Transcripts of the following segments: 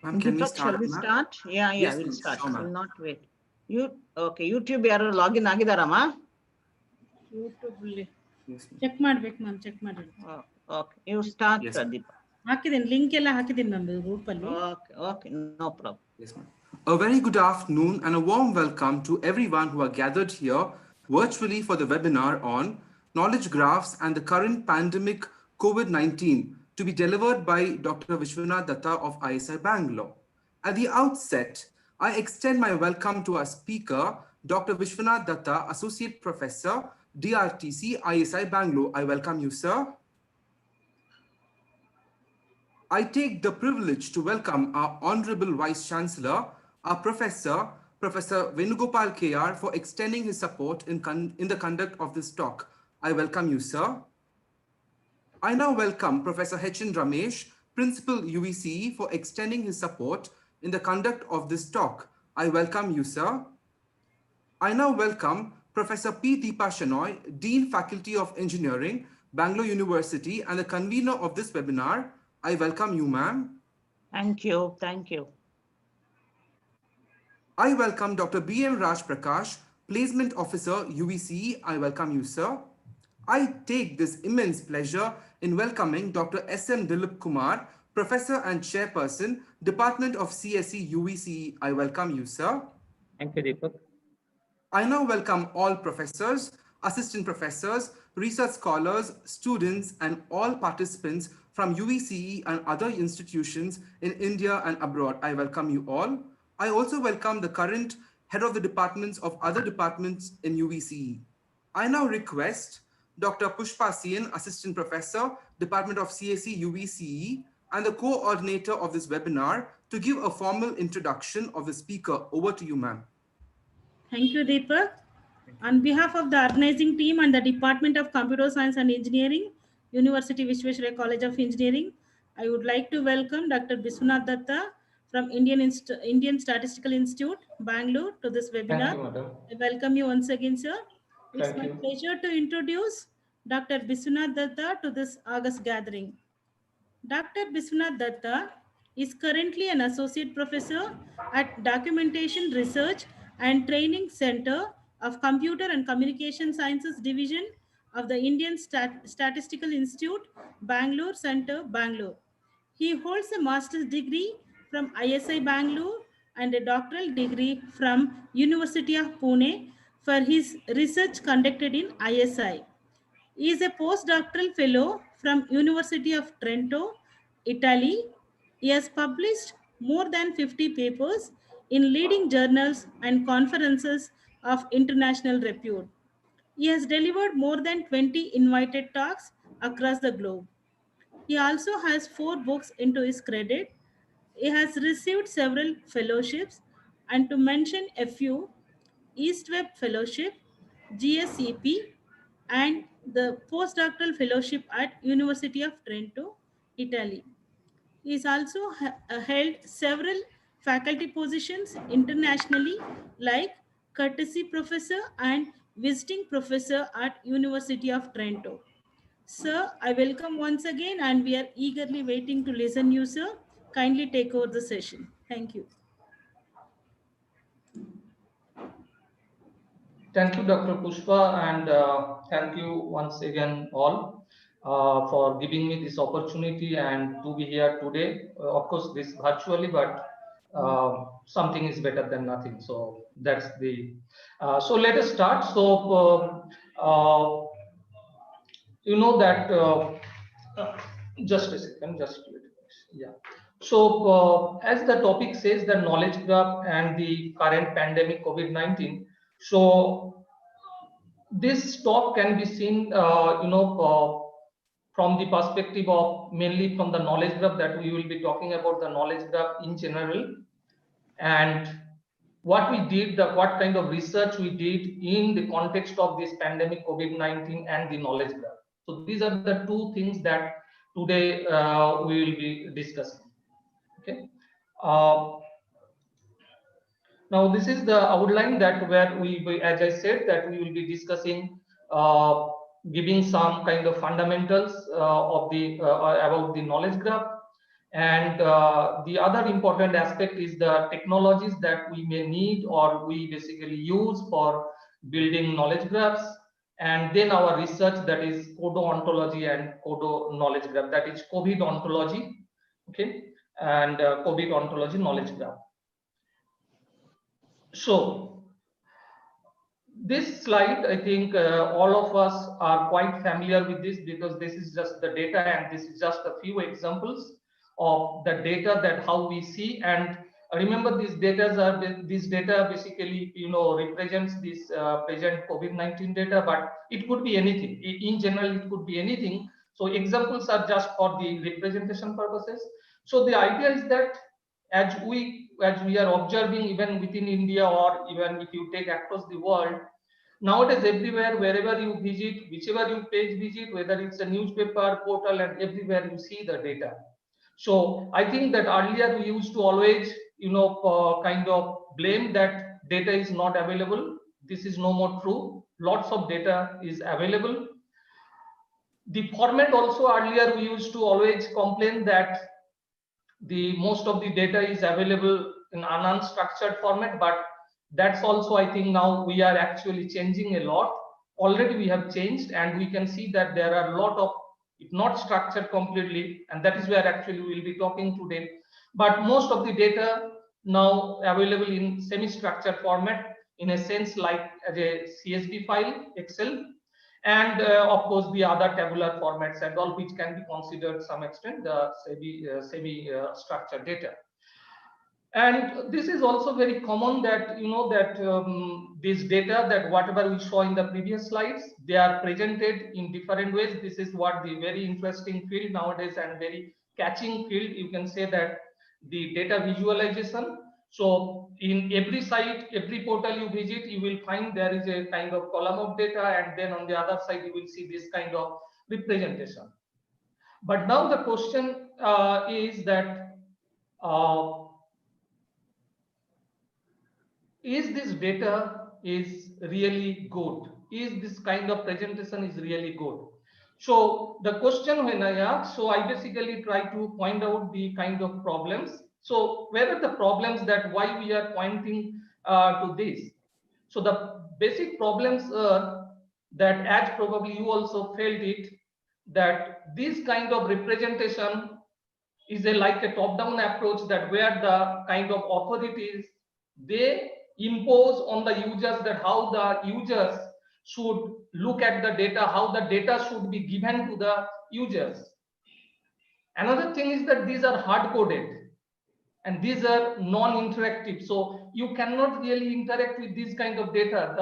Ma'am, can we Deepak, shall start, we ma'am? start? Yeah, Yes, we'll ma'am. start. Sure, We'll ma'am. not wait. Okay, YouTube ಯಾರು login ಆಗಿದಾರಮ್ಮ? YouTube ಅಲ್ಲಿ Yes, ma'am. Check ಮಾಡ್ಬೇಕು ma'am, check ಮಾಡಿ. Okay, you start, Yes, ma'am. Deepak. ಹಾಕಿದ್ದೀನಿ, link ಎಲ್ಲ ಹಾಕಿದ್ದೀನಿ ma'am group ಅಲ್ಲಿ. Okay, no problem. Yes, ma'am. A very good afternoon and a warm welcome to everyone who are gathered here virtually for the webinar on knowledge graphs and the current pandemic COVID-19 to be delivered by Dr. Vishwanath Datta of ISI Bangalore. At the outset, I extend my welcome to our speaker, Dr. Vishwanath Datta, Associate Professor, DRTC, ISI Bangalore. I welcome you, sir. I take the privilege to welcome our Honorable Vice Chancellor, our Professor Venugopal KR, for extending his support in the conduct of this talk. I welcome you, sir. I now welcome Professor H.N. Ramesh, Principal UECE, for extending his support in the conduct of this talk. I welcome you, sir. I now welcome Professor P. Deepa Shenoy, Dean Faculty of Engineering, Bangalore University, and the convener of this webinar. I welcome you, ma'am. Thank you, thank you. I welcome Dr. B.M. Raj Prakash, Placement Officer, UECE. I welcome you, sir. I take this immense pleasure in welcoming Dr. S.M. Dilip Kumar, Professor and Chairperson, Department of CSE, UECE. I welcome you, sir. Thank you, Deepak. I now welcome all professors, assistant professors, research scholars, students, and all participants from UECE and other institutions in India and abroad. I welcome you all. I also welcome the current head of the departments of other departments in UECE. I now request Dr. Pushpa Sian, Assistant Professor, Department of CSE, UECE, and the coordinator of this webinar to give a formal introduction of the speaker. Over to you, ma'am. Thank you, Deepak. On behalf of the organizing team and the Department of Computer Science and Engineering, University Vishweshwaraya College of Engineering, I would like to welcome Dr. Vishwanath Datta from Indian Statistical Institute, Bangalore, to this webinar. Thank you, madam. I welcome you once again, sir. It's Thank my you. pleasure to introduce Dr. Vishwanath Datta to this August gathering. Dr. Vishwanath Datta is currently an associate professor at Documentation Research and Training Center of Computer and Communication Sciences Division of the Indian Statistical Institute, Bangalore Center, Bangalore. He holds a master's degree from ISI Bangalore and a doctoral degree from University of Pune for his research conducted in ISI. He is a postdoctoral fellow from University of Trento, Italy. He has published more than 50 papers in leading journals and conferences of international repute. He has delivered more than 20 invited talks across the globe. He also has 4 books into his credit. He has received several fellowships, and to mention a few: EastWeb Fellowship, GSEP, and the postdoctoral fellowship at University of Trento, Italy. He has also held several faculty positions internationally, like courtesy professor and visiting professor at University of Trento. Sir, I welcome once again, and we are eagerly waiting to listen you, sir. Kindly take over the session. Thank you. Thank you, Dr. Pushpa, and thank you once again all for giving me this opportunity and to be here today. Of course, this virtually, but something is better than nothing. So that's the. So let us start. So you know that. Just a second. Just wait. Yeah. So as the topic says, the knowledge graph and the current pandemic COVID-19. So this talk can be seen, from the perspective of mainly from the knowledge graph, that we will be talking about the knowledge graph in general, and what we did, what kind of research we did in the context of this pandemic COVID-19 and the knowledge graph. So these are the two things that today we will be discussing. Okay. Now this is the outline that where we, as I said, that we will be discussing, giving some kind of fundamentals of the about the knowledge graph, And the other important aspect is the technologies that we may need or we basically use for building knowledge graphs. And then our research, that is Codo ontology and Codo knowledge graph, that is COVID ontology, okay, and COVID ontology knowledge graph. So this slide, I think all of us are quite familiar with this, because this is just the data and this is just a few examples of the data that how we see. And remember, these data basically, you know, represents this present COVID-19 data, but it could be anything. In general, it could be anything. So examples are just for the representation purposes. So the idea is that as we are observing even within India, or even if you take across the world, nowadays everywhere, wherever you visit, whichever you page visit, whether it's a newspaper, portal, and everywhere you see the data. So I think that earlier we used to always, you know, kind of blame that data is not available. This is no more true. Lots of data is available. The format also, earlier we used to always complain that the most of the data is available in an unstructured format, but that's also, I think now we are actually changing a lot. Already we have changed, and we can see that there are a lot of, if not structured completely, and that is where actually we'll be talking today, but most of the data now available in semi-structured format, in a sense like as a CSV file, Excel, and of course the other tabular formats and all, which can be considered some extent the semi-structured data. And this is also very common that, you know, that this data, that whatever we saw in the previous slides, they are presented in different ways. This is what the very interesting field nowadays and very catching field, you can say, that the data visualization. So in every site, every portal you visit, you will find there is a kind of column of data, and then on the other side you will see this kind of representation. But now the question is that is this data is really good? Is this kind of presentation is really good? So the question when I ask, so I basically try to point out the kind of problems. So where are the problems that why we are pointing to this? So the basic problems are that, as probably you also felt it, that this kind of representation is like a top-down approach, that where the kind of authorities, they impose on the users that how the users should look at the data, how the data should be given to the users. Another thing is that these are hard-coded and these are non-interactive, so you cannot really interact with this kind of data.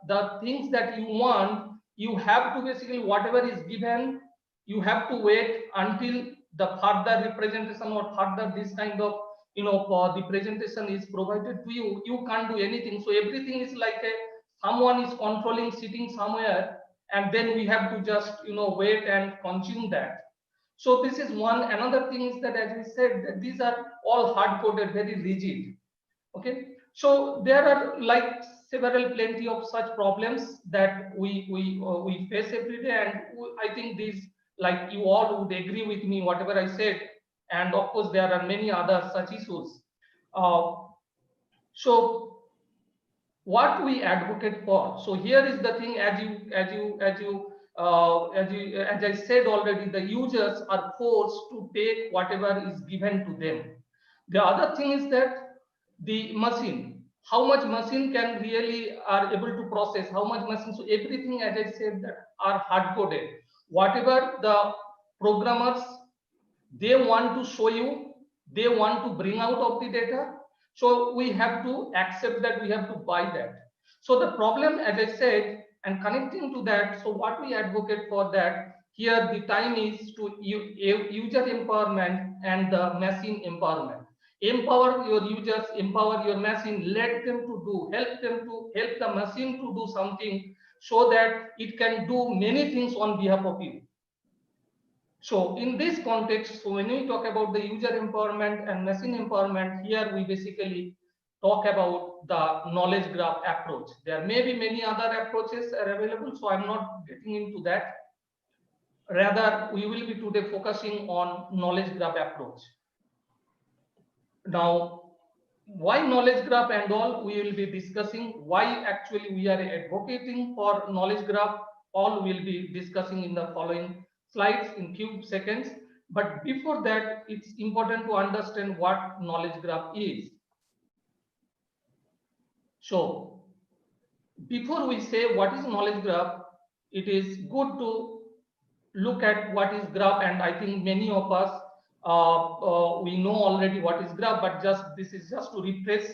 The things that you want, you have to basically, whatever is given, you have to wait until the further representation or further this kind of, you know, the presentation is provided to you. You can't do anything. So everything is like someone is controlling, sitting somewhere, and then we have to just, you know, wait and consume that. So this is one. Another thing is that, as we said, that these are all hard-coded, very rigid. Okay, so there are like several plenty of such problems that we face every day, and I think these, like, you all would agree with me whatever I said, and of course there are many other such issues. So what we advocate for, so here is the thing, as I said already, the users are forced to take whatever is given to them. The other thing is that the machine, how much machine can really are able to process, how much machine. So everything, as I said, that are hard coded. Whatever the programmers, they want to show you, they want to bring out of the data. So we have to accept that, we have to buy that. So the problem, as I said, and connecting to that, so what we advocate for that, here the time is to user empowerment and the machine empowerment. Empower your users, empower your machine, let them to do, help the machine to do something so that it can do many things on behalf of you. So in this context, so when we talk about the user empowerment and machine empowerment, here we basically talk about the knowledge graph approach. There may be many other approaches are available, so I'm not getting into that. Rather, we will be today focusing on knowledge graph approach. Now, why knowledge graph and all, we will be discussing. Why actually we are advocating for knowledge graph, all we will be discussing in the following slides in few seconds. But before that, it's important to understand what knowledge graph is. So before we say what is knowledge graph, it is good to look at what is graph, and I think many of us we know already what is graph, but just this is just to refresh,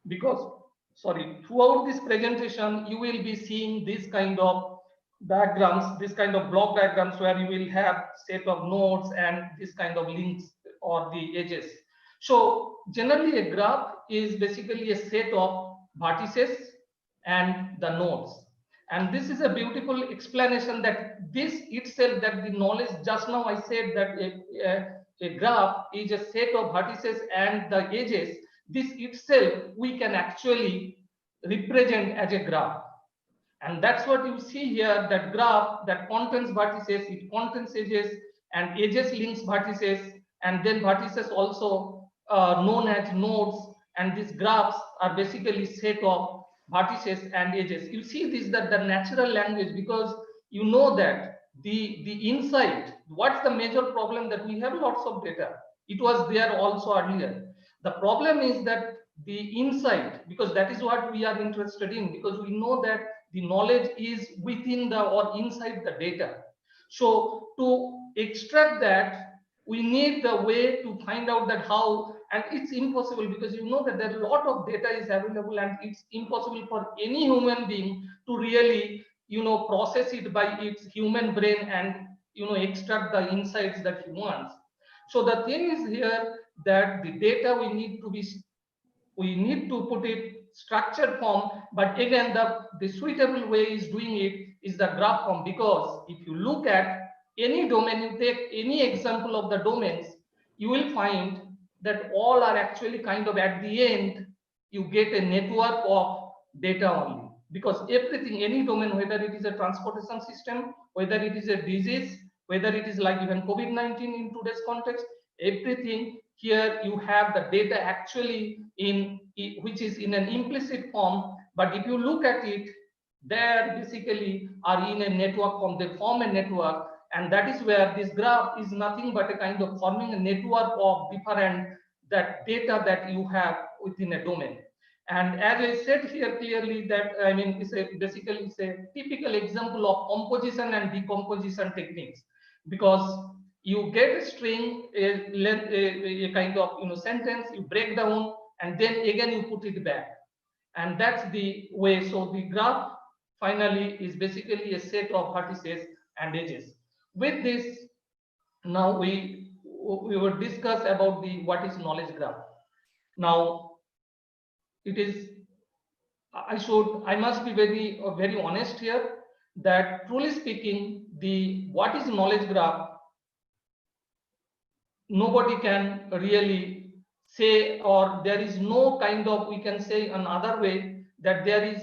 because sorry, throughout this presentation you will be seeing this kind of diagrams, this kind of block diagrams, where you will have set of nodes and this kind of links or the edges. So generally a graph is basically a set of vertices and the nodes. And this is a beautiful explanation that this itself, that the knowledge, just now I said that a graph is a set of vertices and the edges. This itself we can actually represent as a graph. And that's what you see here, that graph that contains vertices, it contains edges, and edges links vertices, and then vertices also known as nodes. And these graphs are basically set of vertices and edges. You see this, that the natural language, because you know that the insight, what's the major problem, that we have lots of data. It was there also earlier. The problem is that the insight, because that is what we are interested in, because we know that the knowledge is within the or inside the data. So to extract that, we need the way to find out that how, and it's impossible, because you know that there are a lot of data is available, and it's impossible for any human being to really, you know, process it by its human brain and, you know, extract the insights that he wants. So the thing is here that the data we need to put it structured form, but again the suitable way is doing it is the graph form, because if you look at any domain, you take any example of the domains, you will find that all are actually kind of, at the end you get a network of data only, because everything, any domain, whether it is a transportation system, whether it is a disease, whether it is like even COVID-19 in today's context, everything here you have the data actually in, which is in an implicit form. But if you look at it, they basically are in a network form, they form a network, and that is where this graph is nothing but a kind of forming a network of different that data that you have within a domain. And as I said here clearly, that I mean, it's a basically it's a typical example of composition and decomposition techniques, because you get a string, a kind of, you know, sentence, you break down, and then again you put it back, and that's the way. So the graph finally is basically a set of vertices and edges. With this, now we will discuss about the what is knowledge graph. Now it is, I must be very honest here, that truly speaking, the what is knowledge graph, nobody can really say, or there is no kind of, we can say another way, that there is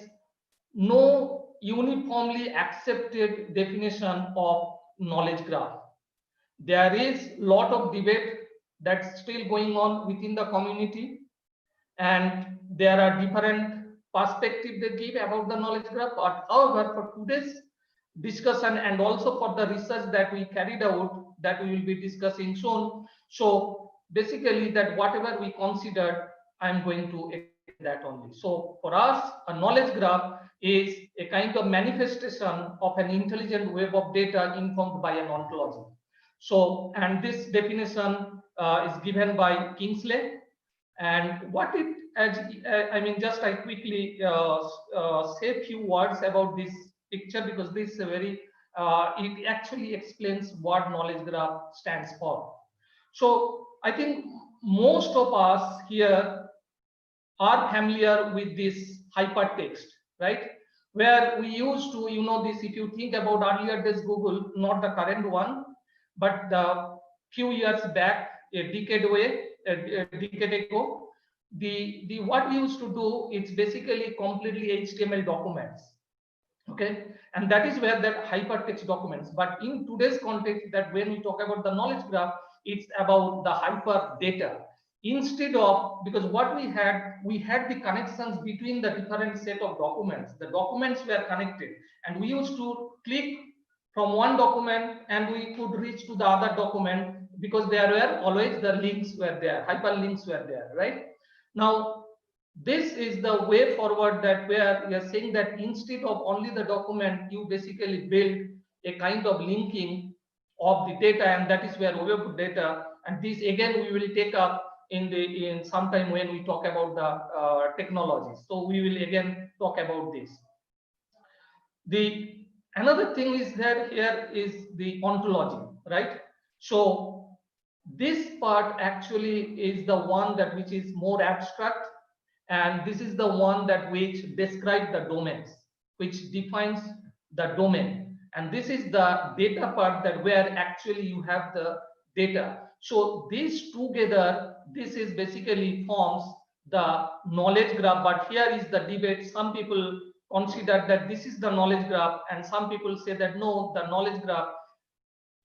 no uniformly accepted definition of knowledge graph. There is a lot of debate that's still going on within the community, and there are different perspectives they give about the knowledge graph. But however, for today's discussion and also for the research that we carried out, that we will be discussing soon, so basically that whatever we considered, I'm going to explain that only. So for us, a knowledge graph is a kind of manifestation of an intelligent web of data informed by an ontology. So, and this definition is given by Kingsley. And what it, as I mean, just I quickly say a few words about this picture, because this is a very, it actually explains what knowledge graph stands for. So I think most of us here are familiar with this hypertext, right? Where we used to, you know, this, if you think about earlier days Google, not the current one, but the few years back, a decade ago, the what we used to do, it's basically completely HTML documents, okay, and that is where that hypertext documents. But in today's context, that when we talk about the knowledge graph, it's about the hyper data. instead of, because what we had the connections between the different set of documents. The documents were connected, and we used to click from one document and we could reach to the other document because there were always the links were there, hyperlinks were there, right? Now, this is the way forward, that where we are saying that instead of only the document, you basically build a kind of linking of the data, and that is where web data. And this again we will take up in some time when we talk about the technologies. So we will again talk about this. The another thing is that here is the ontology, right? So this part actually is the one that which is more abstract, and this is the one that which describes the domains, which defines the domain. And this is the data part, that where actually you have the data. So these together, this is basically forms the knowledge graph. But here is the debate. Some people consider that this is the knowledge graph, and some people say that no, the knowledge graph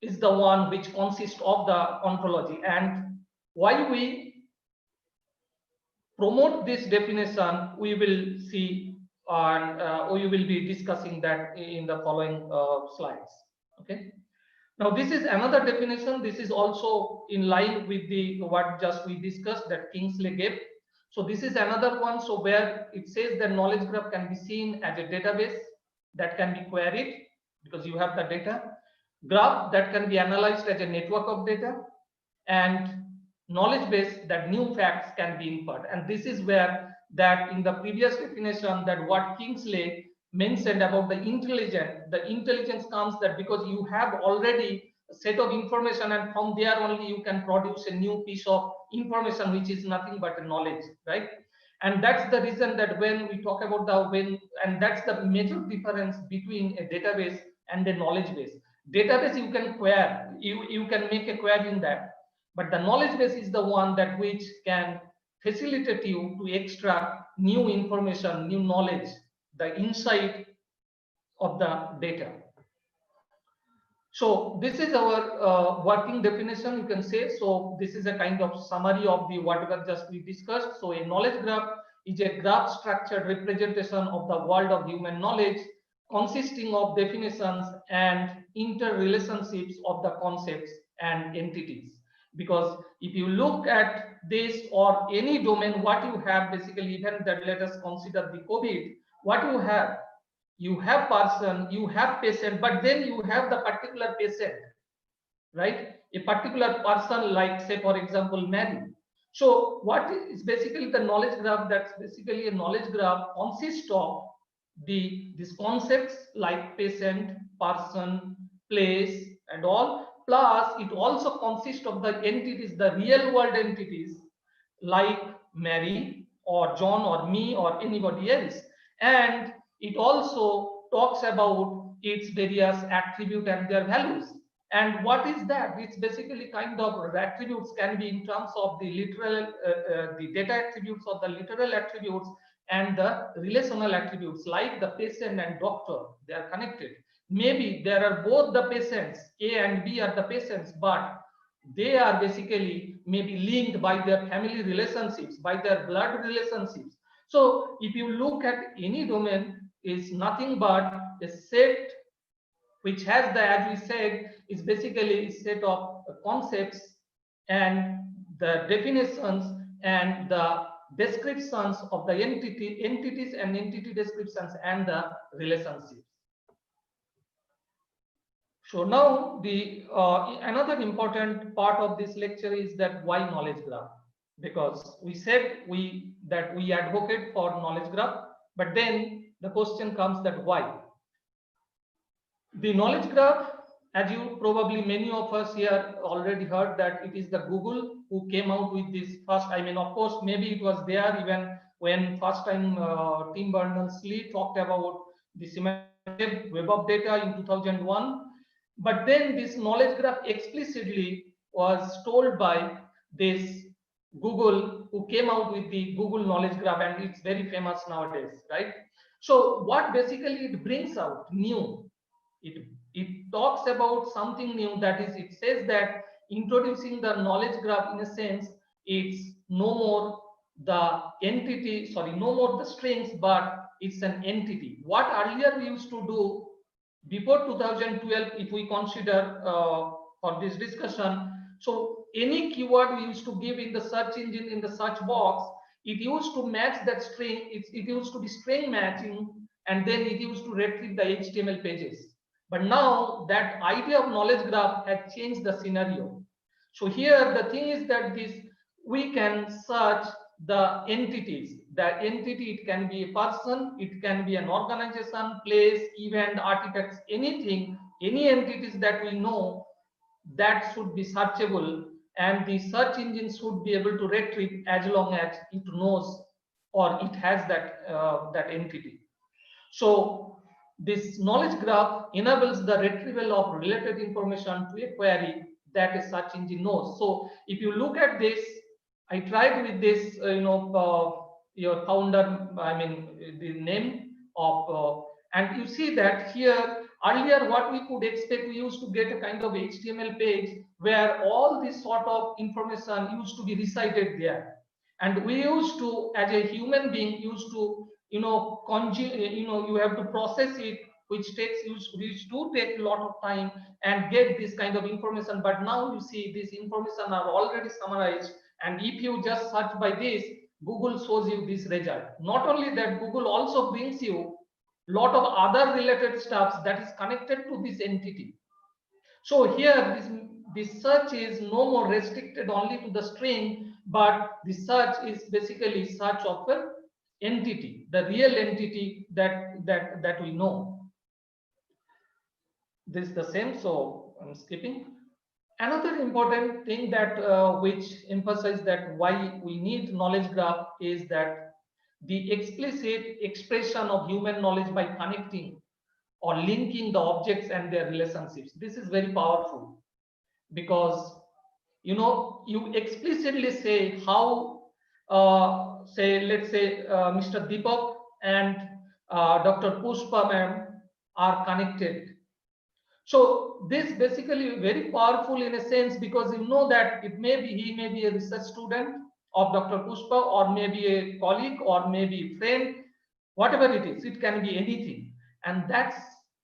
is the one which consists of the ontology. And why we promote this definition, we will see, and we will be discussing that in the following slides. Okay. Now, this is another definition. This is also in line with the what just we discussed, that Kingsley gave. So this is another one. So where it says that knowledge graph can be seen as a database that can be queried because you have the data. Graph that can be analyzed as a network of data, and knowledge base that new facts can be inferred. And this is where that in the previous definition, that what Kingsley mentioned about the intelligence comes that because you have already a set of information, and from there only you can produce a new piece of information which is nothing but a knowledge, right? And that's the reason that when we talk about and that's the major difference between a database and a knowledge base. Database you can query, you can make a query in that, but the knowledge base is the one that which can facilitate you to extract new information, new knowledge, the insight of the data. So this is our working definition, you can say. So this is a kind of summary of the whatever just we discussed. So a knowledge graph is a graph structured representation of the world of human knowledge, consisting of definitions and interrelationships of the concepts and entities. Because if you look at this or any domain, what you have basically, even that let us consider the COVID, what you have person, you have patient, but then you have the particular patient, right? A particular person, like say for example Mary. So what is basically the knowledge graph? That's basically a knowledge graph consists of these concepts like patient, person, place, and all. Plus, it also consists of the entities, the real world entities like Mary or John or me or anybody else. And it also talks about its various attributes and their values. And what is that? It's basically kind of attributes can be in terms of the literal, the data attributes or the literal attributes, and the relational attributes like the patient and doctor, they are connected. Maybe there are both the patients, A and B are the patients, but they are basically maybe linked by their family relationships, by their blood relationships. So if you look at any domain, is nothing but a set which has the, as we said, is basically a set of concepts and the definitions and the descriptions of the entities and entity descriptions and the relationships. So now the another important part of this lecture is that why knowledge graph? Because we said that we advocate for knowledge graph, but then the question comes that why? The knowledge graph, as you probably many of us here already heard, that it is the Google who came out with this first. I mean, of course, maybe it was there even when first time Tim Berners-Lee talked about the semantic web of data in 2001. But then this knowledge graph explicitly was told by this Google who came out with the Google knowledge graph, and it's very famous nowadays, right? So what basically it brings out new, it talks about something new, that is, it says that introducing the knowledge graph, in a sense, it's no more the entity, sorry, no more the strings, but it's an entity. What earlier we used to do before 2012, if we consider for this discussion, so any keyword we used to give in the search engine, in the search box, it used to match that string, it used to be string matching, and then it used to retrieve the HTML pages. But now that idea of knowledge graph has changed the scenario. So here the thing is that this, we can search the entities. The entity, it can be a person, it can be an organization, place, event, artifacts, anything, any entities that we know, that should be searchable, and the search engine should be able to retrieve as long as it knows or it has that that entity. So this knowledge graph enables the retrieval of related information to a query that a search engine knows. So if you look at this, I tried with this, your founder, I mean, the name of, and you see that here, earlier what we could expect, we used to get a kind of HTML page where all this sort of information used to be recited there. And we used to, as a human being, used to, you have to process it, which do take a lot of time and get this kind of information. But now you see this information are already summarized, and if you just search by this, Google shows you this result. Not only that, Google also brings you a lot of other related stuff that is connected to this entity. So here this search is no more restricted only to the string, but the search is basically search of an entity, the real entity that we know. This is the same, so I'm skipping. Another important thing that which emphasizes that why we need knowledge graph is that the explicit expression of human knowledge by connecting or linking the objects and their relationships. This is very powerful, because you explicitly say how say, let's say Mr. Deepak and Dr. Pushpa ma'am are connected. So this basically very powerful in a sense, because you know that he may be a research student of Dr. Pushpa, or maybe a colleague, or maybe a friend, whatever it is, it can be anything. And that's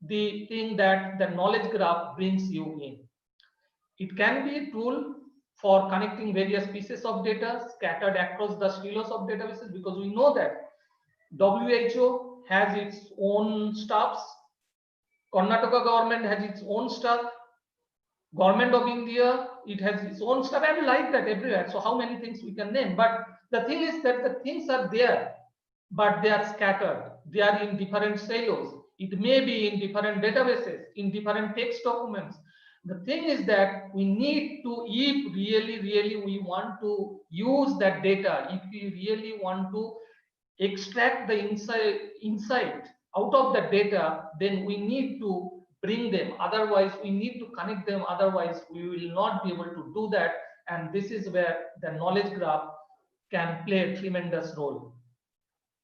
the thing that the knowledge graph brings you in. It can be a tool for connecting various pieces of data scattered across the silos of databases, because we know that WHO has its own stuffs, Karnataka government has its own stuff, Government of India, it has its own stuff, and like that everywhere. So how many things we can name? But the thing is that the things are there, but they are scattered. They are in different silos. It may be in different databases, in different text documents. The thing is that we need to, if really we want to use that data, if we really want to extract the insight out of the data, then we need to bring them. Otherwise, we need to connect them. Otherwise, we will not be able to do that. And this is where the knowledge graph can play a tremendous role.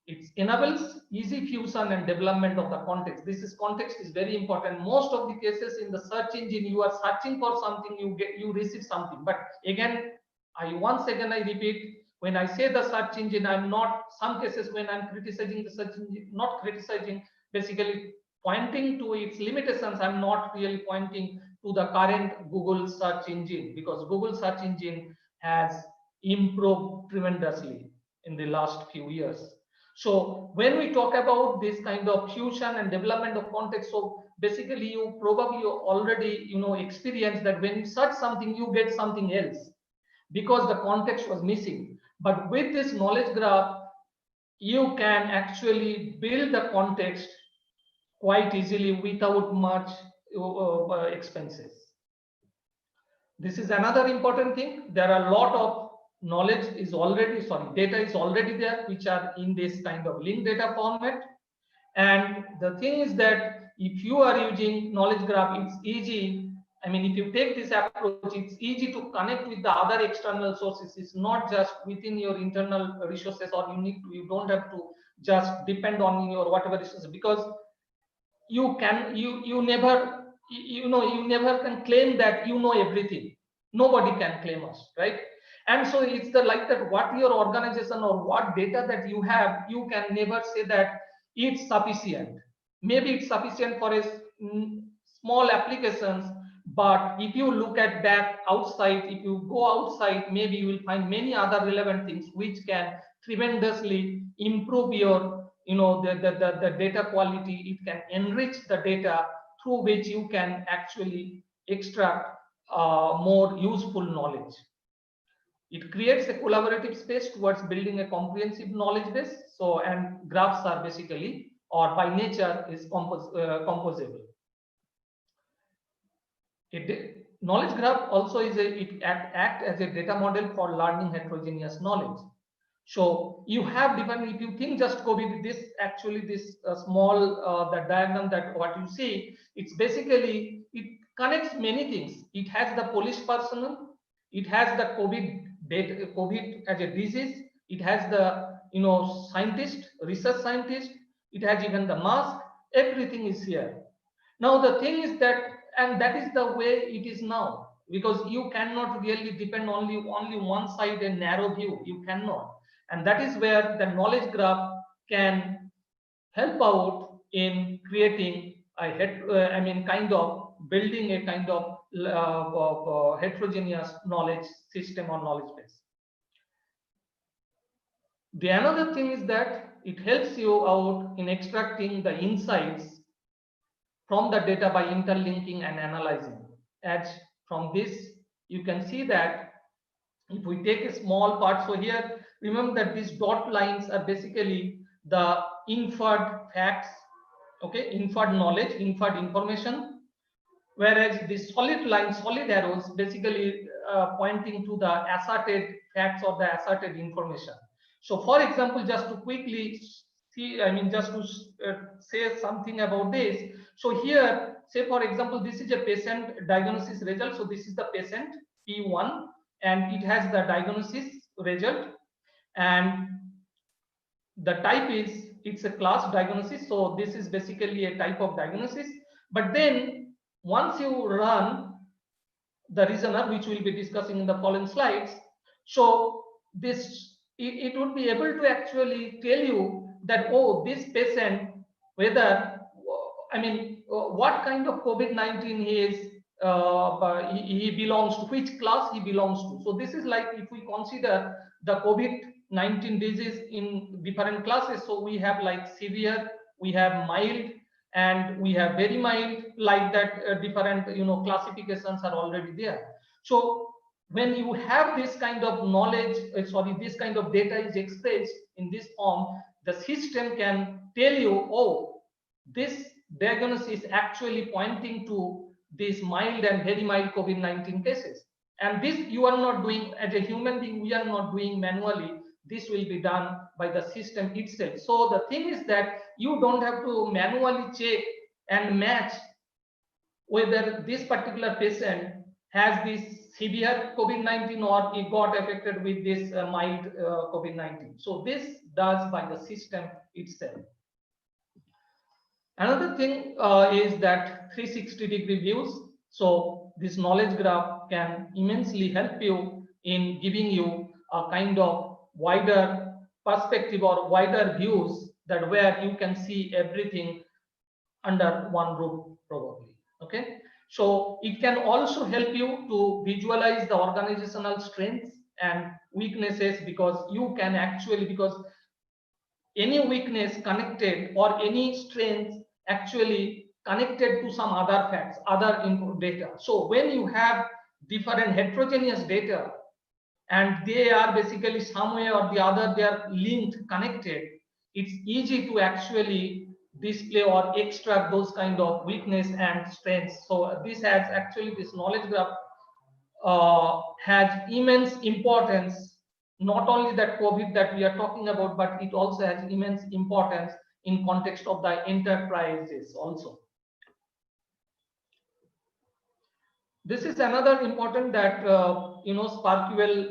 It enables easy fusion and development of the context. Context is very important. Most of the cases in the search engine, you are searching for something, you receive something. But again, once again I repeat, when I say the search engine, I'm not, some cases when I'm criticizing the search engine, not criticizing, basically pointing to its limitations. I'm not really pointing to the current Google search engine, because Google search engine has improved tremendously in the last few years. So when we talk about this kind of fusion and development of context, so basically you probably already experienced that when you search something, you get something else because the context was missing. But with this knowledge graph, you can actually build the context quite easily without much expenses. This is another important thing. There are a lot of data is already there, which are in this kind of linked data format. And the thing is that if you are using knowledge graph, it's easy. I mean, if you take this approach, it's easy to connect with the other external sources. It's not just within your internal resources, or you don't have to just depend on your whatever resources, because you never can claim that you know everything. Nobody can claim us, right? And so it's the like that what your organization or what data that you have, you can never say that it's sufficient. Maybe it's sufficient for a small applications, but if you look at back outside, if you go outside, maybe you will find many other relevant things which can tremendously improve your the data quality. It can enrich the data through which you can actually extract more useful knowledge. It creates a collaborative space towards building a comprehensive knowledge base. So, and graphs are basically, or by nature, is composable. Knowledge graph also is it act as a data model for learning heterogeneous knowledge. So you have different, if you think just COVID, this actually this small the diagram that what you see, it's basically, it connects many things. It has the police personnel, it has the COVID as a disease, it has the scientist, research scientist, it has even the mask, everything is here. Now the thing is that, and that is the way it is now, because you cannot really depend only one side, a narrow view, you cannot. And that is where the knowledge graph can help out in creating a kind of building a kind of heterogeneous knowledge system or knowledge base. The another thing is that it helps you out in extracting the insights from the data by interlinking and analyzing. As from this, you can see that if we take a small part, so here, remember that these dot lines are basically the inferred facts, okay, inferred knowledge, inferred information, whereas the solid lines, solid arrows, basically pointing to the asserted facts or the asserted information. So, for example, just to quickly see, just to say something about this. So here, say for example, this is a patient diagnosis result. So this is the patient P1, and it has the diagnosis result, and the type is, it's a class diagnosis. So this is basically a type of diagnosis. But then once you run the reasoner, which we'll be discussing in the following slides, so this it would be able to actually tell you that, oh, this patient, whether what kind of COVID-19 he is, he belongs to, which class he belongs to. So this is like, if we consider the COVID-19 disease in different classes, so we have like severe, we have mild, and we have very mild, like that. Different classifications are already there. So when you have this kind of knowledge, this kind of data is expressed in this form, the system can tell you, oh, this diagnosis is actually pointing to these mild and very mild COVID-19 cases. And this you are not doing as a human being, we are not doing manually. This will be done by the system itself. So the thing is that you don't have to manually check and match whether this particular patient has this severe COVID-19 or he got affected with this mild COVID-19. So this does by the system itself. Another thing is that 360-degree views. So this knowledge graph can immensely help you in giving you a kind of wider perspective or wider views, that where you can see everything under one roof probably. Okay. So it can also help you to visualize the organizational strengths and weaknesses, because you can actually, because any weakness connected or any strength actually connected to some other facts, other input data. So when you have different heterogeneous data and they are basically some way or the other, they are linked, connected, it's easy to actually display or extract those kind of weakness and strengths. So this has actually, this knowledge graph has immense importance, not only that COVID that we are talking about, but it also has immense importance in context of the enterprises also. This is another important that SPARQL,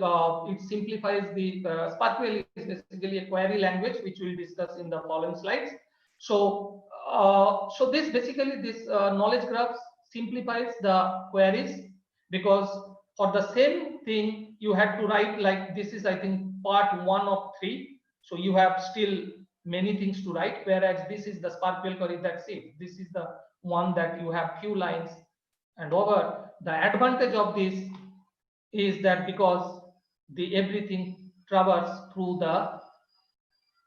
it simplifies the SPARQL is basically a query language, which we'll discuss in the following slides. So so this basically, this knowledge graphs simplifies the queries, because for the same thing you had to write like this is, I think, part 1 of 3. So you have still many things to write, whereas this is the SparkQL query, that's it. This is the one that you have few lines and over. The advantage of this is that because the everything traverses through the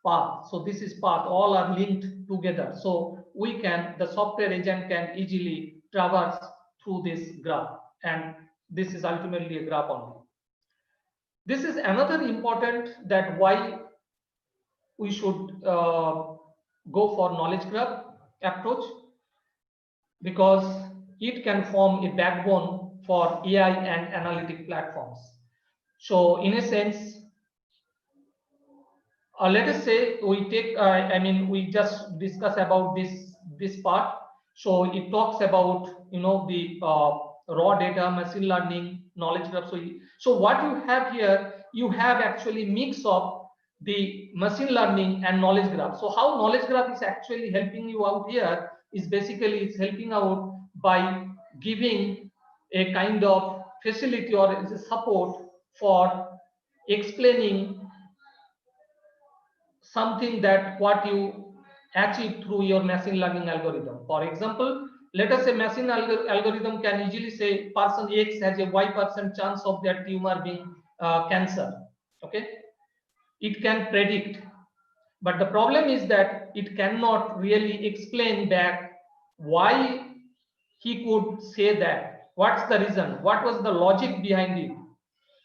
path. So this is path, all are linked together. So we can, the software agent can easily traverse through this graph, and this is ultimately a graph only. This is another important that why we should go for knowledge graph approach, because it can form a backbone for AI and analytic platforms. So in a sense, let us say we take, we just discuss about this part. So it talks about, the raw data, machine learning, knowledge graph. So what you have here, you have actually mix of the machine learning and knowledge graph. So how knowledge graph is actually helping you out here is basically it's helping out by giving a kind of facility or support for explaining something that what you achieve through your machine learning algorithm. For example, let us say machine algorithm can easily say person X has a Y% chance of their tumor being cancer. Okay, it can predict, but the problem is that it cannot really explain back why he could say that. What's the reason? What was the logic behind it?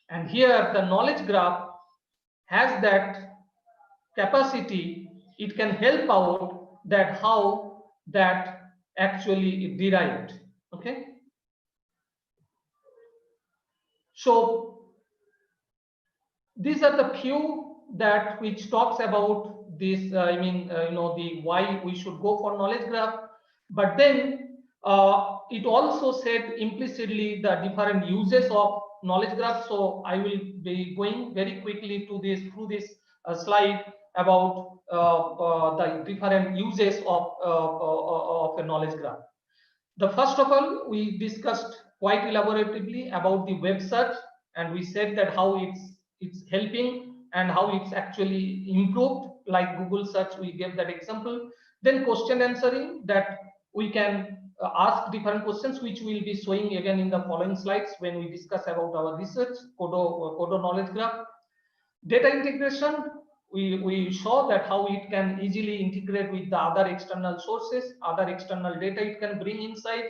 And here the knowledge graph has that capacity. It can help out that how that actually derived. Okay, so these are the few that which talks about this the why we should go for knowledge graph. But then it also said implicitly the different uses of knowledge graph. So I will be going very quickly to this through this slide about the different uses of a knowledge graph. The first of all, we discussed quite elaboratively about the web search, and we said that how it's helping and how it's actually improved, like Google search, we gave that example. Then question answering, that we can ask different questions, which we'll be showing again in the following slides when we discuss about our research, Codo knowledge graph. Data integration, we saw that how it can easily integrate with the other external sources, other external data it can bring inside.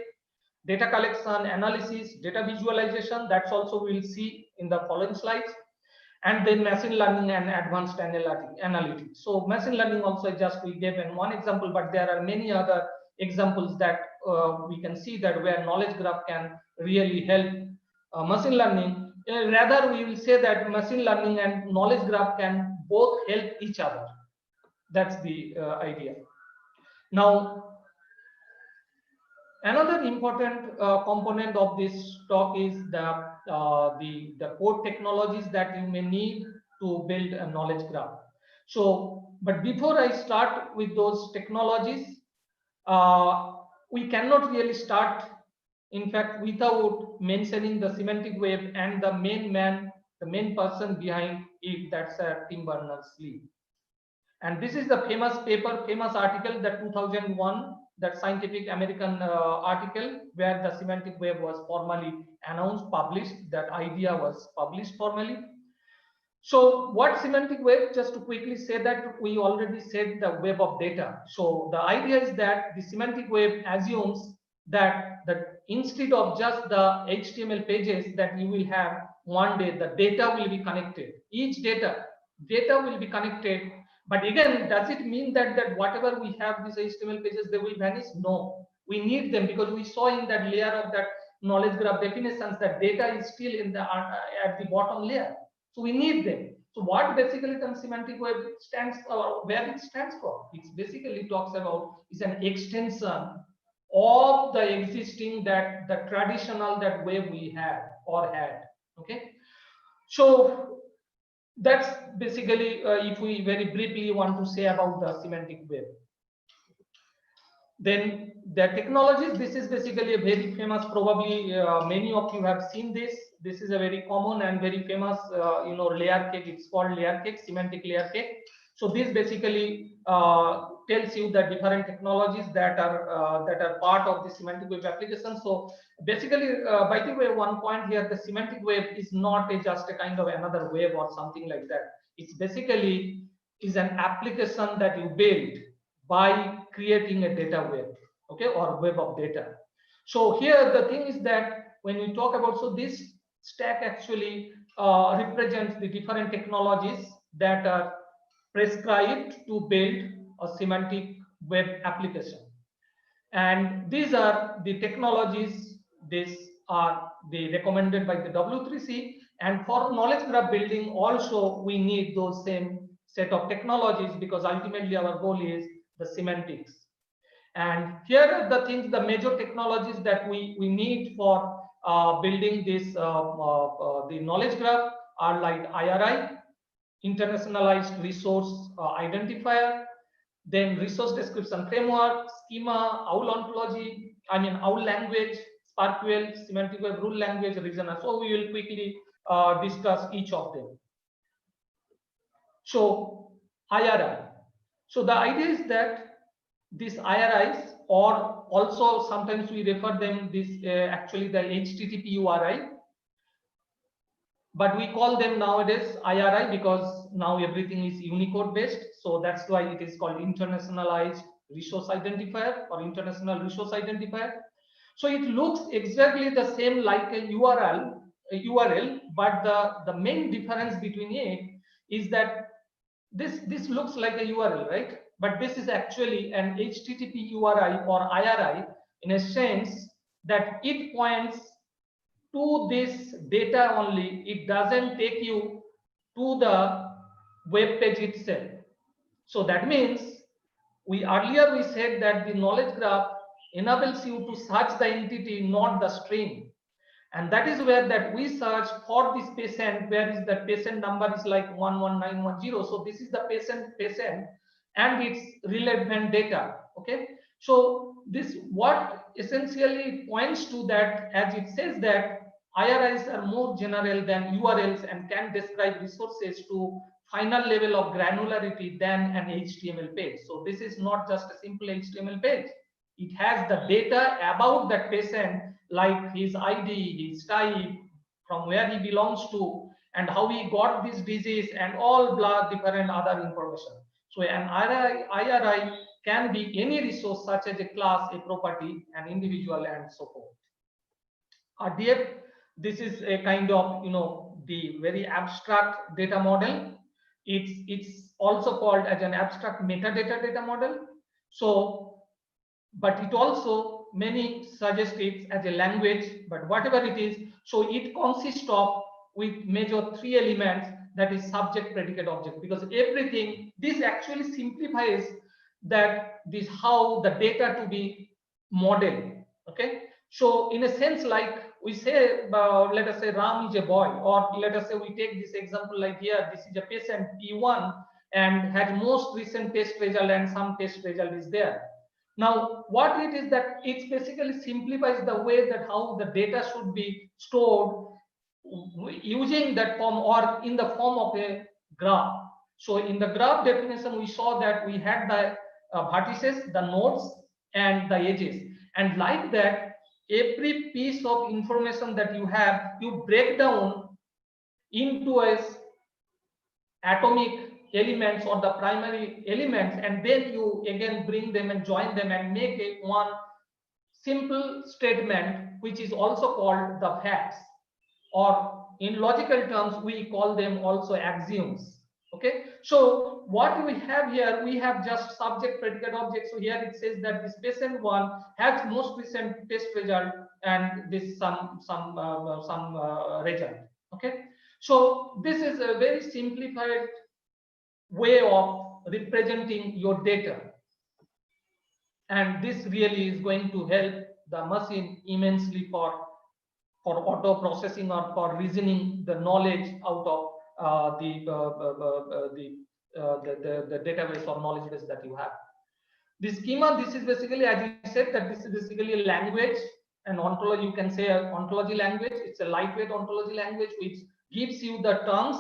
Data collection, analysis, data visualization, that's also we'll see in the following slides. And then machine learning and advanced analytics. So machine learning also just we gave in one example, but there are many other examples that we can see that where knowledge graph can really help machine learning. Rather, we will say that machine learning and knowledge graph can both help each other. That's the idea. Now, another important component of this talk is the core technologies that you may need to build a knowledge graph. So, but before I start with those technologies, we cannot really start, in fact, without mentioning the semantic web and the main person behind it, that's Tim Berners-Lee. And this is the famous article, that 2001, that Scientific American article, where the semantic web was formally announced, published, that idea was published formally. So what semantic web, just to quickly say that we already said the web of data. So the idea is that the semantic web assumes that instead of just the HTML pages that you will have one day, the data will be connected. Each data will be connected. But again, does it mean that whatever we have these HTML pages, they will vanish? No, we need them, because we saw in that layer of that knowledge graph definitions that data is still in the at the bottom layer. So we need them. So what basically the semantic web stands for, where it stands for, it basically talks about is an extension of the existing the traditional web we had or had. Okay, so that's basically if we very briefly want to say about the semantic web. Then the technologies, this is basically a very famous, probably many of you have seen this, This is a very common and very famous, layer cake. It's called layer cake, semantic layer cake. So this basically tells you the different technologies that are part of the semantic web application. So basically, by the way, one point here, the semantic web is not just a kind of another web or something like that. It's basically is an application that you build by creating a data web, okay, or web of data. So here the thing is that when we talk about, so this stack actually represents the different technologies that are prescribed to build a semantic web application. And these are the technologies, these are the recommended by the W3C. And for knowledge graph building also, we need those same set of technologies, because ultimately our goal is the semantics. And here are the things, the major technologies that we need for building this the knowledge graph are like IRI, internationalized resource identifier, then resource description framework, schema, OWL ontology, OWL language, SPARQL, semantic web rule language, reasoner. So we will quickly discuss each of them. So IRI. So the idea is that these IRIs, or also sometimes we refer them this actually the HTTP URI, but we call them nowadays IRI because now everything is Unicode based. So that's why it is called internationalized resource identifier or international resource identifier. So it looks exactly the same like a URL, but the main difference between it is that this looks like a URL, right? But this is actually an HTTP URI or IRI, in a sense that it points to this data only. It doesn't take you to the web page itself. So that means earlier we said that the knowledge graph enables you to search the entity, not the string. And that is where that we search for this patient, where is the patient number is like 11910. So this is the patient and its relevant data. Okay. So this what essentially points to that, as it says that IRIs are more general than URLs and can describe resources to final level of granularity than an HTML page. So this is not just a simple HTML page. It has the data about that patient, like his ID, his type, from where he belongs to, and how he got this disease, and all blah different other information. So an IRI can be any resource such as a class, a property, an individual, and so forth. RDF, this is a kind of the very abstract data model. It's also called as an abstract metadata data model. So, but it also many suggest it as a language, but whatever it is, so it consists of with major three elements, that is subject, predicate, object, because everything, this actually simplifies that this how the data to be modeled. Okay, so in a sense, like we say, let us say Ram is a boy, or let us say we take this example like here, this is a patient P1 and has most recent test result and some test result is there. Now, what it is that it basically simplifies the way that how the data should be stored using that form or in the form of a graph. So in the graph definition, we saw that we had the vertices, the nodes, and the edges. And like that, every piece of information that you have, you break down into as atomic elements or the primary elements, and then you again bring them and join them and make a one simple statement, which is also called the facts, or in logical terms we call them also axioms. Okay, so what we have here, we have just subject, predicate, object. So here it says that this patient one has most recent test result and this some result. Okay, so this is a very simplified way of representing your data, and this really is going to help the machine immensely for auto processing or for reasoning the knowledge out of the database or knowledge base that you have. The schema, this is basically, as you said, that this is basically a language, an ontology, you can say an ontology language. It's a lightweight ontology language which gives you the terms.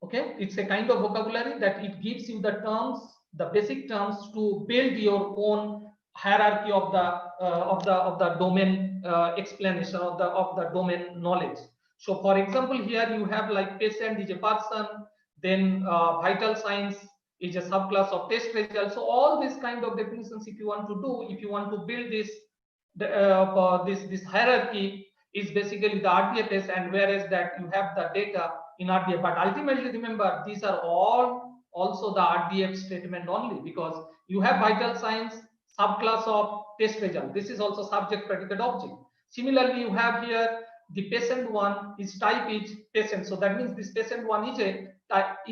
Okay, it's a kind of vocabulary that it gives you the terms, the basic terms to build your own hierarchy of the domain explanation of the domain knowledge. So for example, here you have like patient is a person, then vital signs is a subclass of test result. So all these kind of definitions, if you want to do, if you want to build this this hierarchy, is basically the RDFS, and whereas that you have the data in RDF. But ultimately, remember, these are all also the RDF statement only, because you have vital signs, subclass of test result. This is also subject predicate object. Similarly, you have here the patient one is type is patient. So that means this patient one is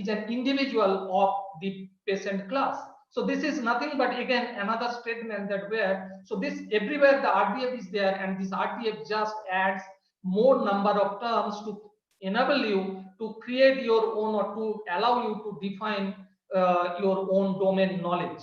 an individual of the patient class. So this is nothing but again another statement that where, so this everywhere the RDF is there, and this RDF just adds more number of terms to enable you to create your own, or to allow you to define your own domain knowledge.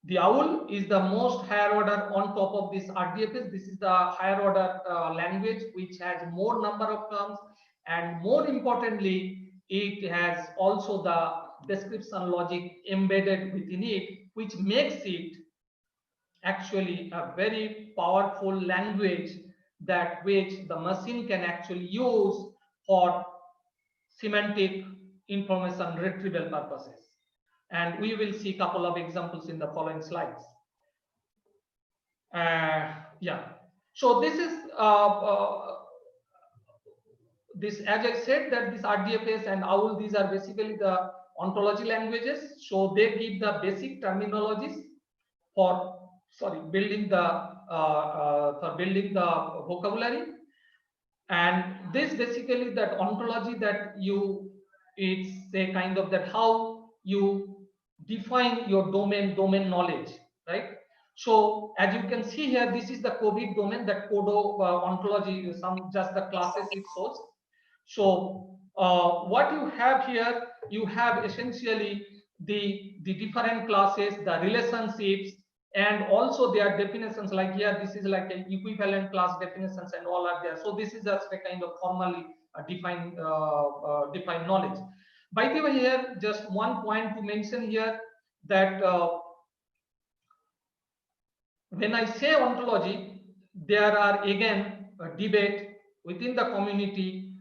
The OWL is the most higher order on top of this RDFS. This is the higher order language which has more number of terms, and more importantly, it has also the description logic embedded within it, which makes it actually a very powerful language that which the machine can actually use for semantic information retrieval purposes. And we will see a couple of examples in the following slides. Yeah, so this is this, as I said, that this RDFS and OWL, these are basically the ontology languages. So they give the basic terminologies for building the vocabulary. And this basically that ontology that you, it's a kind of that how you define your domain knowledge, right? So as you can see here, this is the COVID domain, that Kodo ontology, some just the classes it shows. So what you have here, you have essentially the different classes, the relationships, and also their definitions. Like here, this is like an equivalent class definitions and all are there. So this is just a kind of formally defined knowledge. By the way, here just one point to mention here, that when I say ontology, there are again a debate within the community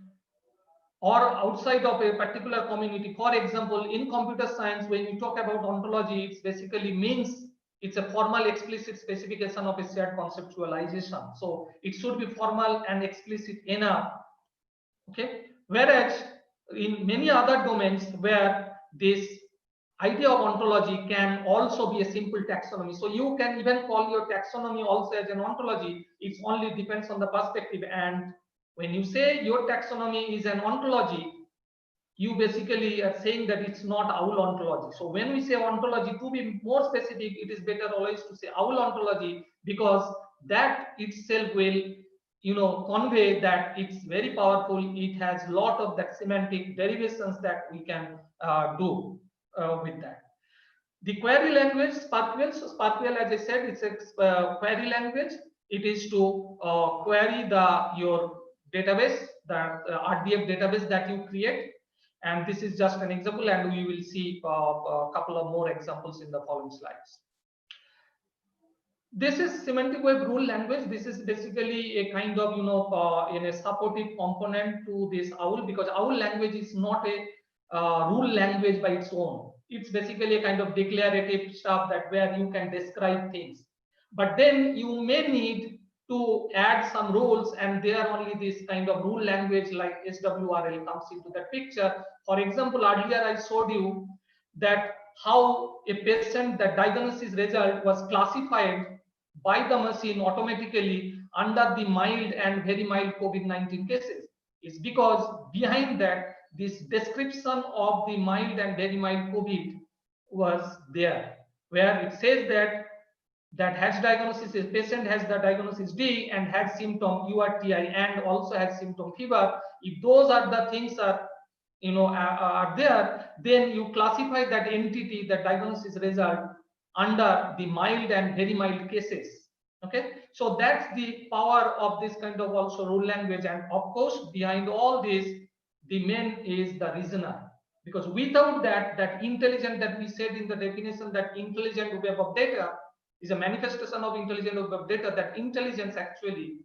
or outside of a particular community. For example, in computer science, when you talk about ontology, it basically means it's a formal explicit specification of a shared conceptualization. So it should be formal and explicit enough. Okay. Whereas in many other domains where this idea of ontology can also be a simple taxonomy. So you can even call your taxonomy also as an ontology. It only depends on the perspective. And when you say your taxonomy is an ontology, you basically are saying that it's not OWL ontology. So when we say ontology, to be more specific, it is better always to say OWL ontology, because that itself will, you know, convey that it's very powerful. It has a lot of that semantic derivations that we can do with that. The query language, SPARQL. So SPARQL, as I said, it's a query language. It is to query your database, the RDF database that you create. And this is just an example, and we will see a couple of more examples in the following slides. This is semantic web rule language. This is basically a kind of, you know, in a supportive component to this OWL, because OWL language is not a rule language by its own. It's basically a kind of declarative stuff that where you can describe things. But then you may need to add some rules, and there only this kind of rule language like SWRL comes into the picture. For example, earlier I showed you that how a patient, the diagnosis result was classified by the machine automatically under the mild and very mild COVID-19 cases. It's because behind that, this description of the mild and very mild COVID was there, where it says that has diagnosis is patient has the diagnosis D and has symptom URTI and also has symptom fever. If those are the things are, you know, are there, then you classify that entity, the diagnosis result, under the mild and very mild cases. Okay, So that's the power of this kind of also rule language. And of course, behind all this, the main is the reasoner. Because without that, that intelligent that we said in the definition, that intelligent web of data is a manifestation of intelligent web of data, that intelligence actually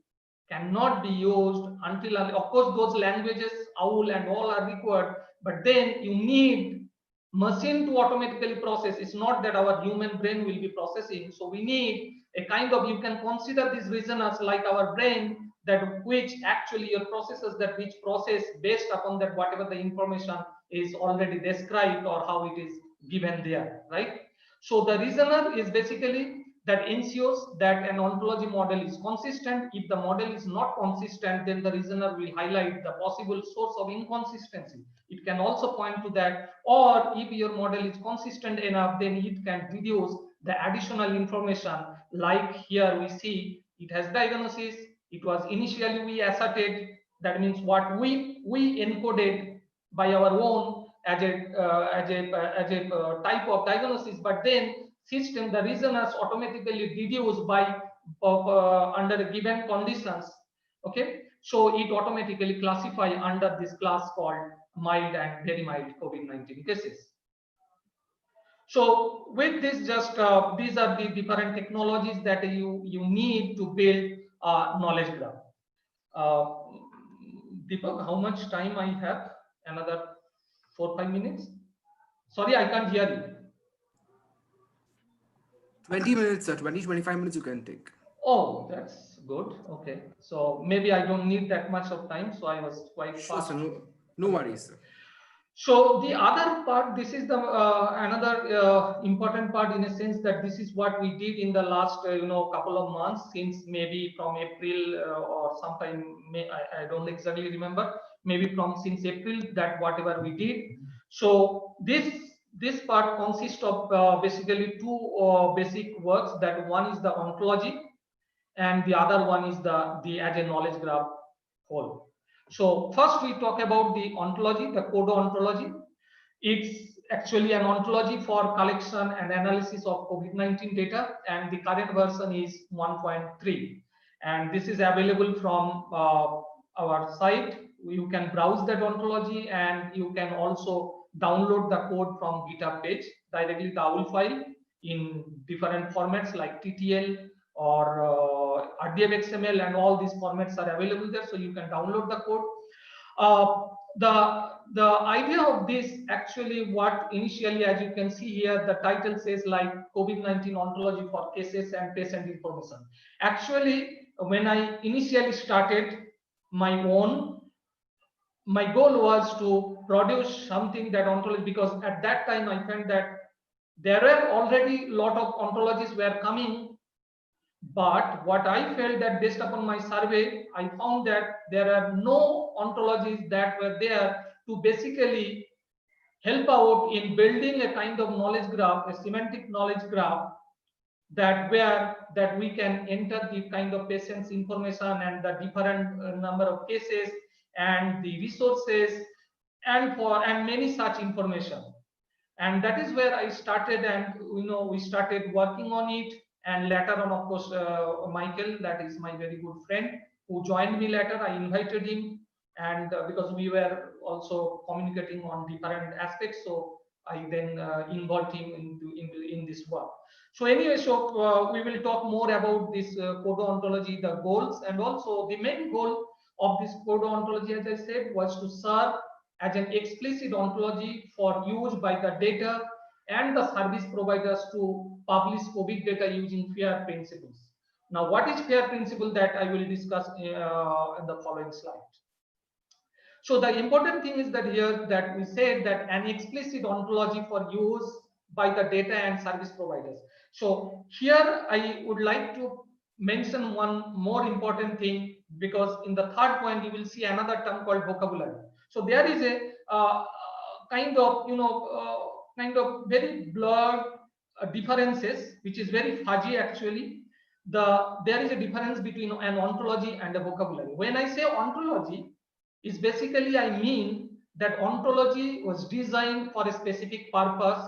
cannot be used until, of course, those languages, OWL and all are required, but then you need machine to automatically process. It's not that our human brain will be processing. So we need a kind of, you can consider these reasoners like our brain, that which actually your processes, that which process based upon that whatever the information is already described or how it is given there, right? So the reasoner is basically that ensures that an ontology model is consistent. If the model is not consistent, then the reasoner will highlight the possible source of inconsistency. It can also point to that, or if your model is consistent enough, then it can reduce the additional information. Like here we see it has diagnosis. It was initially we asserted, that means what we encoded by our own as a type of diagnosis, but then system, the reasoners automatically deduce by under given conditions. Okay, so it automatically classify under this class called mild and very mild COVID-19 cases. So with this, just these are the different technologies that you need to build knowledge graph. Deepak, how much time I have? Another 4-5 minutes? Sorry, I can't hear you. 20 minutes, sir. 20-25 minutes you can take. Oh, that's good. Okay, so maybe I don't need that much of time, so I was quite Sure, fast. sir. No worries, sir. So the other part, this is the another important part, in a sense that this is what we did in the last couple of months, since maybe from April or sometime May, I don't exactly remember, maybe since April, that whatever we did. So this part consists of basically two basic works. That one is the ontology, and the other one is the as a knowledge graph whole. So first we talk about the ontology, the CODO ontology. It's actually an ontology for collection and analysis of COVID-19 data, and the current version is 1.3. And this is available from our site. You can browse that ontology, and you can also download the code from GitHub page directly, the OWL file in different formats like TTL or RDF XML, and all these formats are available there, so you can download the code. The idea of this, actually, what initially, as you can see here, the title says like COVID-19 ontology for cases and patient information. Actually, when I initially started my goal was to produce something that ontology, because at that time I found that there were already a lot of ontologies were coming. But what I felt that based upon my survey, I found that there are no ontologies that were there to basically help out in building a kind of knowledge graph, a semantic knowledge graph, that we can enter the kind of patient's information and the different number of cases and the resources and many such information. And that is where I started, and we started working on it. And later on, of course, Michael, that is my very good friend, who joined me later. I invited him, and because we were also communicating on different aspects, so I then involved him in this work. So anyway, so we will talk more about this CODO ontology, the goals, and also the main goal of this CODO ontology, as I said, was to serve as an explicit ontology for use by the data and the service providers to publish COVID data using FAIR principles. Now, what is FAIR principle, that I will discuss in the following slide. So the important thing is that here that we said that an explicit ontology for use by the data and service providers. So here I would like to mention one more important thing, because in the third point you will see another term called vocabulary. So there is a kind of very blurred differences, which is very fuzzy actually. There is a difference between an ontology and a vocabulary. When I say ontology, is basically, I mean that ontology was designed for a specific purpose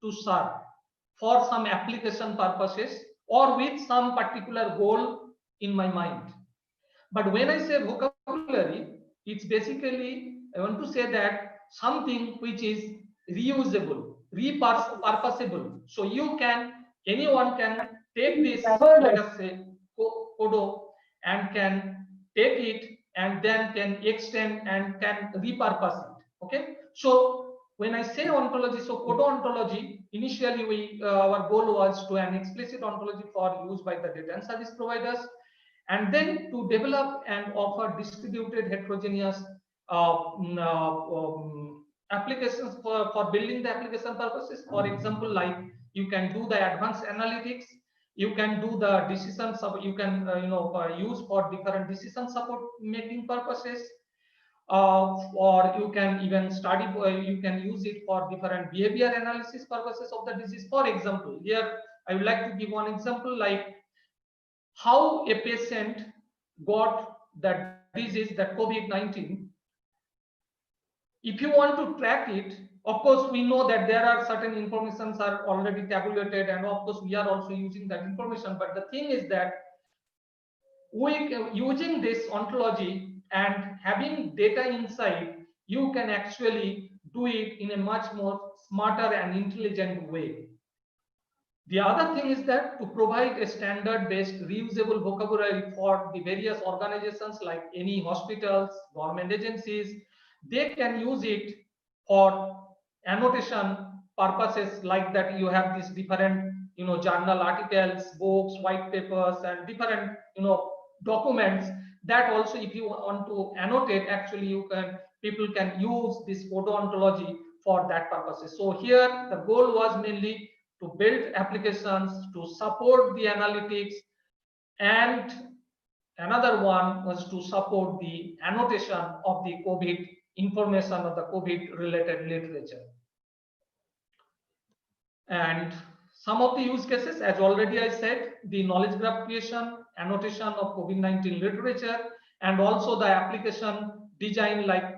to serve for some application purposes or with some particular goal in my mind. But when I say vocabulary, it's basically, I want to say that something which is reusable, repurposable. So anyone can take this, let us say, Kodo, and can take it and then can extend and can repurpose it. Okay. So when I say ontology, so Kodo ontology, initially our goal was to an explicit ontology for use by the data and service providers, and then to develop and offer distributed heterogeneous applications for building the application purposes. For example, like you can do the advanced analytics, you can do the decision you can use for different decision support making purposes, or you can even study, you can use it for different behavior analysis purposes of the disease. For example, here I would like to give one example, like how a patient got that disease, that COVID-19. If you want to track it, of course, we know that there are certain informations are already tabulated, and of course, we are also using that information. But the thing is that using this ontology and having data inside, you can actually do it in a much more smarter and intelligent way. The other thing is that to provide a standard-based reusable vocabulary for the various organizations like any hospitals, government agencies, they can use it for annotation purposes, like that you have these different journal articles, books, white papers, and different documents that also, if you want to annotate, actually people can use this Kodo ontology for that purposes. So here the goal was mainly to build applications to support the analytics, and another one was to support the annotation of the COVID information of the COVID related literature. And some of the use cases, as already I said, the knowledge graph creation, annotation of COVID-19 literature, and also the application design, like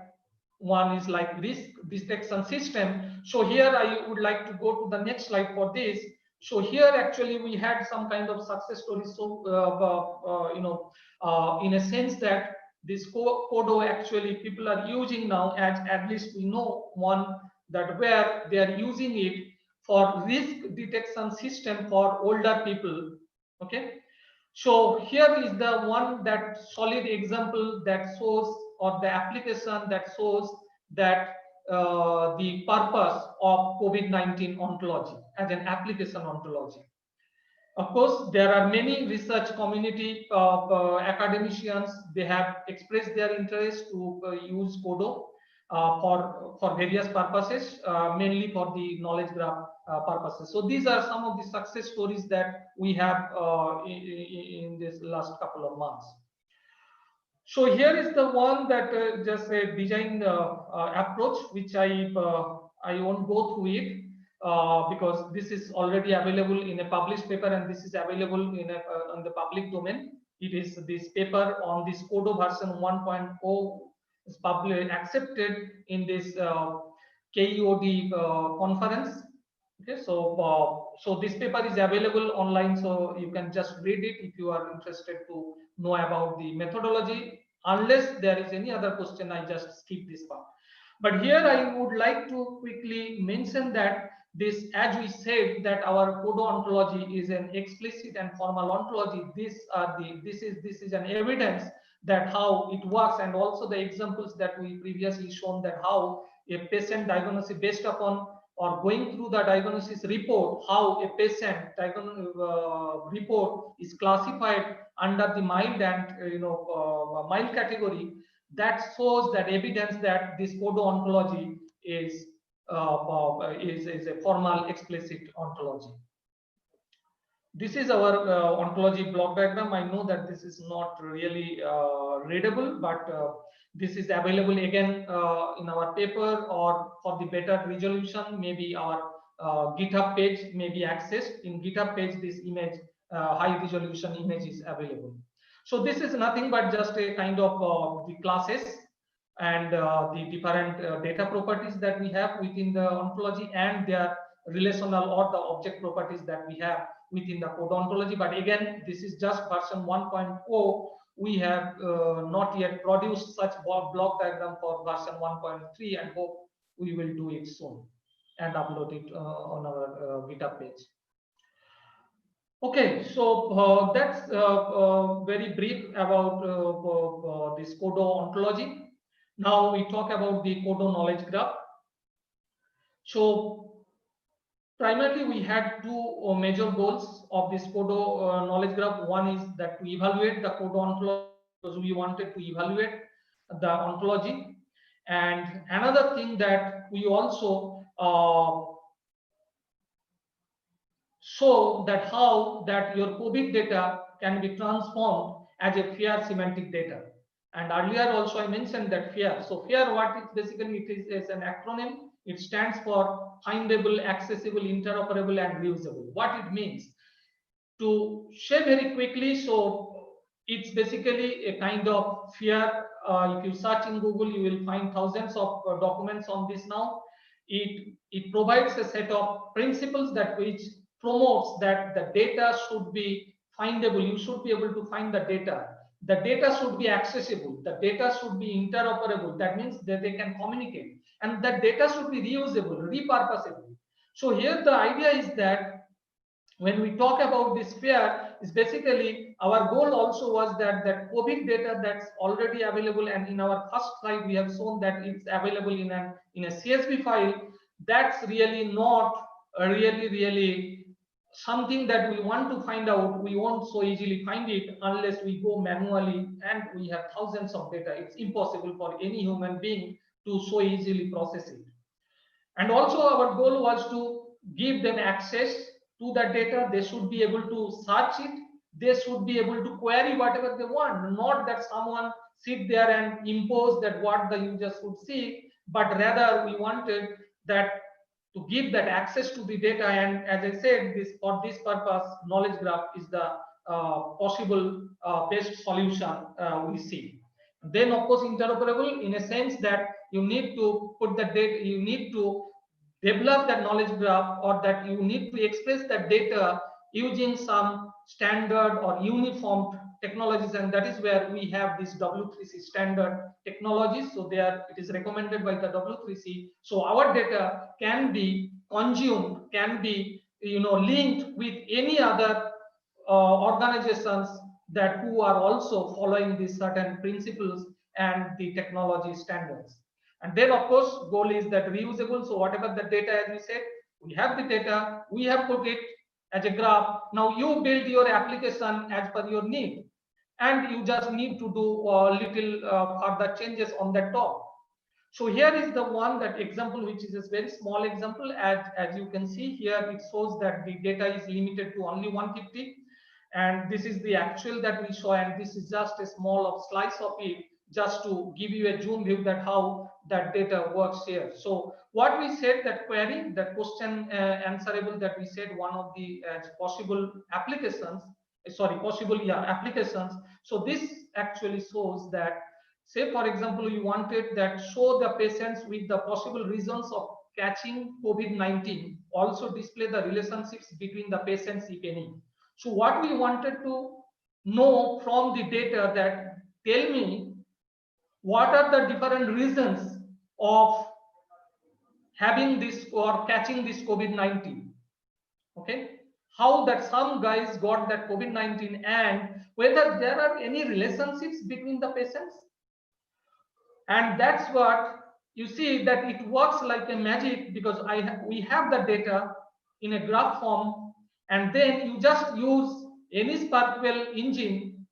one is like risk detection system. So here I would like to go to the next slide for this. So here actually we had some kind of success stories. So in a sense that this Kodo actually people are using now, at least we know one, that where they are using it for risk detection system for older people. Okay, so here is the one that solid example that shows, or the application that shows that the purpose of COVID-19 ontology as an application ontology. Of course, there are many research community academicians, they have expressed their interest to use Kodo for various purposes, mainly for the knowledge graph purposes. So these are some of the success stories that we have in this last couple of months. So here is the one that just a design approach, which I won't go through it because this is already available in a published paper, and this is available in the public domain. It is this paper on this Kodo version 1.0 is publicly accepted in this KEOD conference. Okay, so this paper is available online, so you can just read it if you are interested to know about the methodology. Unless there is any other question, I just skip this part. But here I would like to quickly mention that this, as we said, that our Kodo ontology is an explicit and formal ontology. This is an evidence that how it works, and also the examples that we previously shown, that how a patient diagnosis based upon or going through the diagnosis report, how a patient report is classified under the mild and mild category. That shows that evidence that this Kodo ontology is a formal explicit ontology. This is our ontology block diagram. I know that this is not really readable, but this is available again in our paper, or for the better resolution, maybe our GitHub page may be accessed. In GitHub page, this image, high resolution image is available. So this is nothing but just a kind of the classes and the different data properties that we have within the ontology, and their relational or the object properties that we have within the code ontology. But again, this is just version 1.0. We have not yet produced such block diagram for version 1.3 and hope we will do it soon and upload it on our GitHub page. Okay, so that's very brief about this Kodo ontology. Now we talk about the Kodo knowledge graph. So primarily we had two major goals of this Kodo knowledge graph. One is that to evaluate the Kodo ontology, because we wanted to evaluate the ontology. And another thing that we also show that how that your COVID data can be transformed as a FAIR semantic data. And earlier also I mentioned that FAIR. So FAIR, what it basically it is an acronym. It stands for findable, accessible, interoperable, and reusable. What it means to share very quickly. So it's basically a kind of FAIR. If you search in Google, you will find thousands of documents on this now. It provides a set of principles that which promotes that the data should be findable. You should be able to find the data. The data should be accessible. The data should be interoperable. That means that they can communicate. And the data should be reusable, repurposable. So here the idea is that when we talk about this FAIR, is basically our goal also was that COVID data that's already available, and in our first slide we have shown that it's available in a CSV file. That's really not really something that we want to find out. We won't so easily find it unless we go manually, and we have thousands of data. It's impossible for any human being to so easily process it. And also our goal was to give them access to that data. They should be able to search it. They should be able to query whatever they want, not that someone sit there and impose that what the user should see, but rather we wanted that to give that access to the data. And as I said, this for this purpose, knowledge graph is the possible best solution we see. Then of course interoperable, in a sense that you need to put the data, you need to develop that knowledge graph, or that you need to express that data using some standard or uniform technologies, and that is where we have this W3C standard technologies. So there it is recommended by the W3C. So our data can be consumed, can be linked with any other organizations that who are also following these certain principles and the technology standards. And then of course goal is that reusable. So whatever the data, as we said, we have the data, we have put it as a graph. Now you build your application as per your need, and you just need to do little further changes on the top. So here is the one that example, which is a very small example. As you can see here, it shows that the data is limited to only 150, and this is the actual that we show, and this is just a small slice of it, just to give you a zoom view that how that data works here. So what we said, that query, that question answerable, that we said one of the possible applications, applications. So this actually shows that, say for example, you wanted that show the patients with the possible reasons of catching COVID-19, also display the relationships between the patients, if any. So what we wanted to know from the data, that tell me what are the different reasons of having this or catching this COVID-19. Okay, how that some guys got that COVID-19, and whether there are any relationships between the patients. And that's what you see, that it works like a magic, because we have the data in a graph form, and then you just use any SparkQuell engine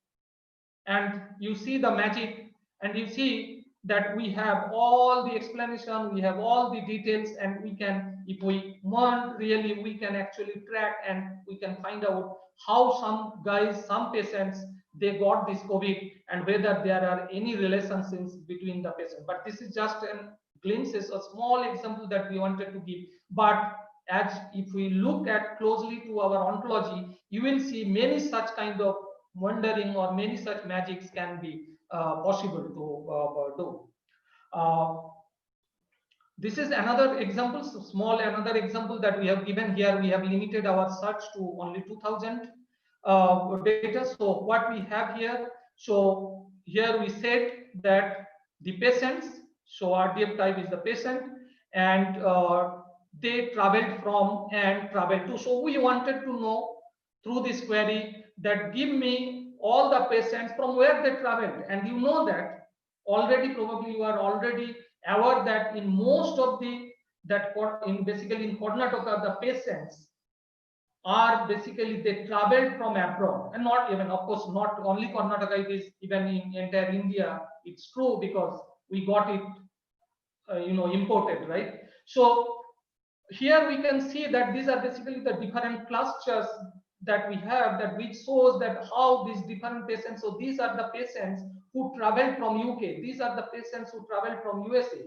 and you see the magic, and you see that we have all the explanation, we have all the details, and we can, if we want really, we can actually track, and we can find out how some guys, some patients, they got this COVID, and whether there are any relationships between the patients. But this is just a glimpse, a small example that we wanted to give. But as if we look at closely to our ontology, you will see many such kind of wondering, or many such magics can be possible to do. This is another example, another example that we have given here. We have limited our search to only 2000 data. So what we have here, so here we said that the patients, so RDF type is the patient, and they traveled from and traveled to. So we wanted to know through this query that give me all the patients from where they traveled. And you know that already, probably you are already aware that in most of the basically in Karnataka, the patients are basically they traveled from abroad, and not even, of course, not only Karnataka, it is even in entire India. It's true because we got it imported, right? So here we can see that these are basically the different clusters that we have, that which shows that how these different patients. So these are the patients who traveled from UK, these are the patients who traveled from USA,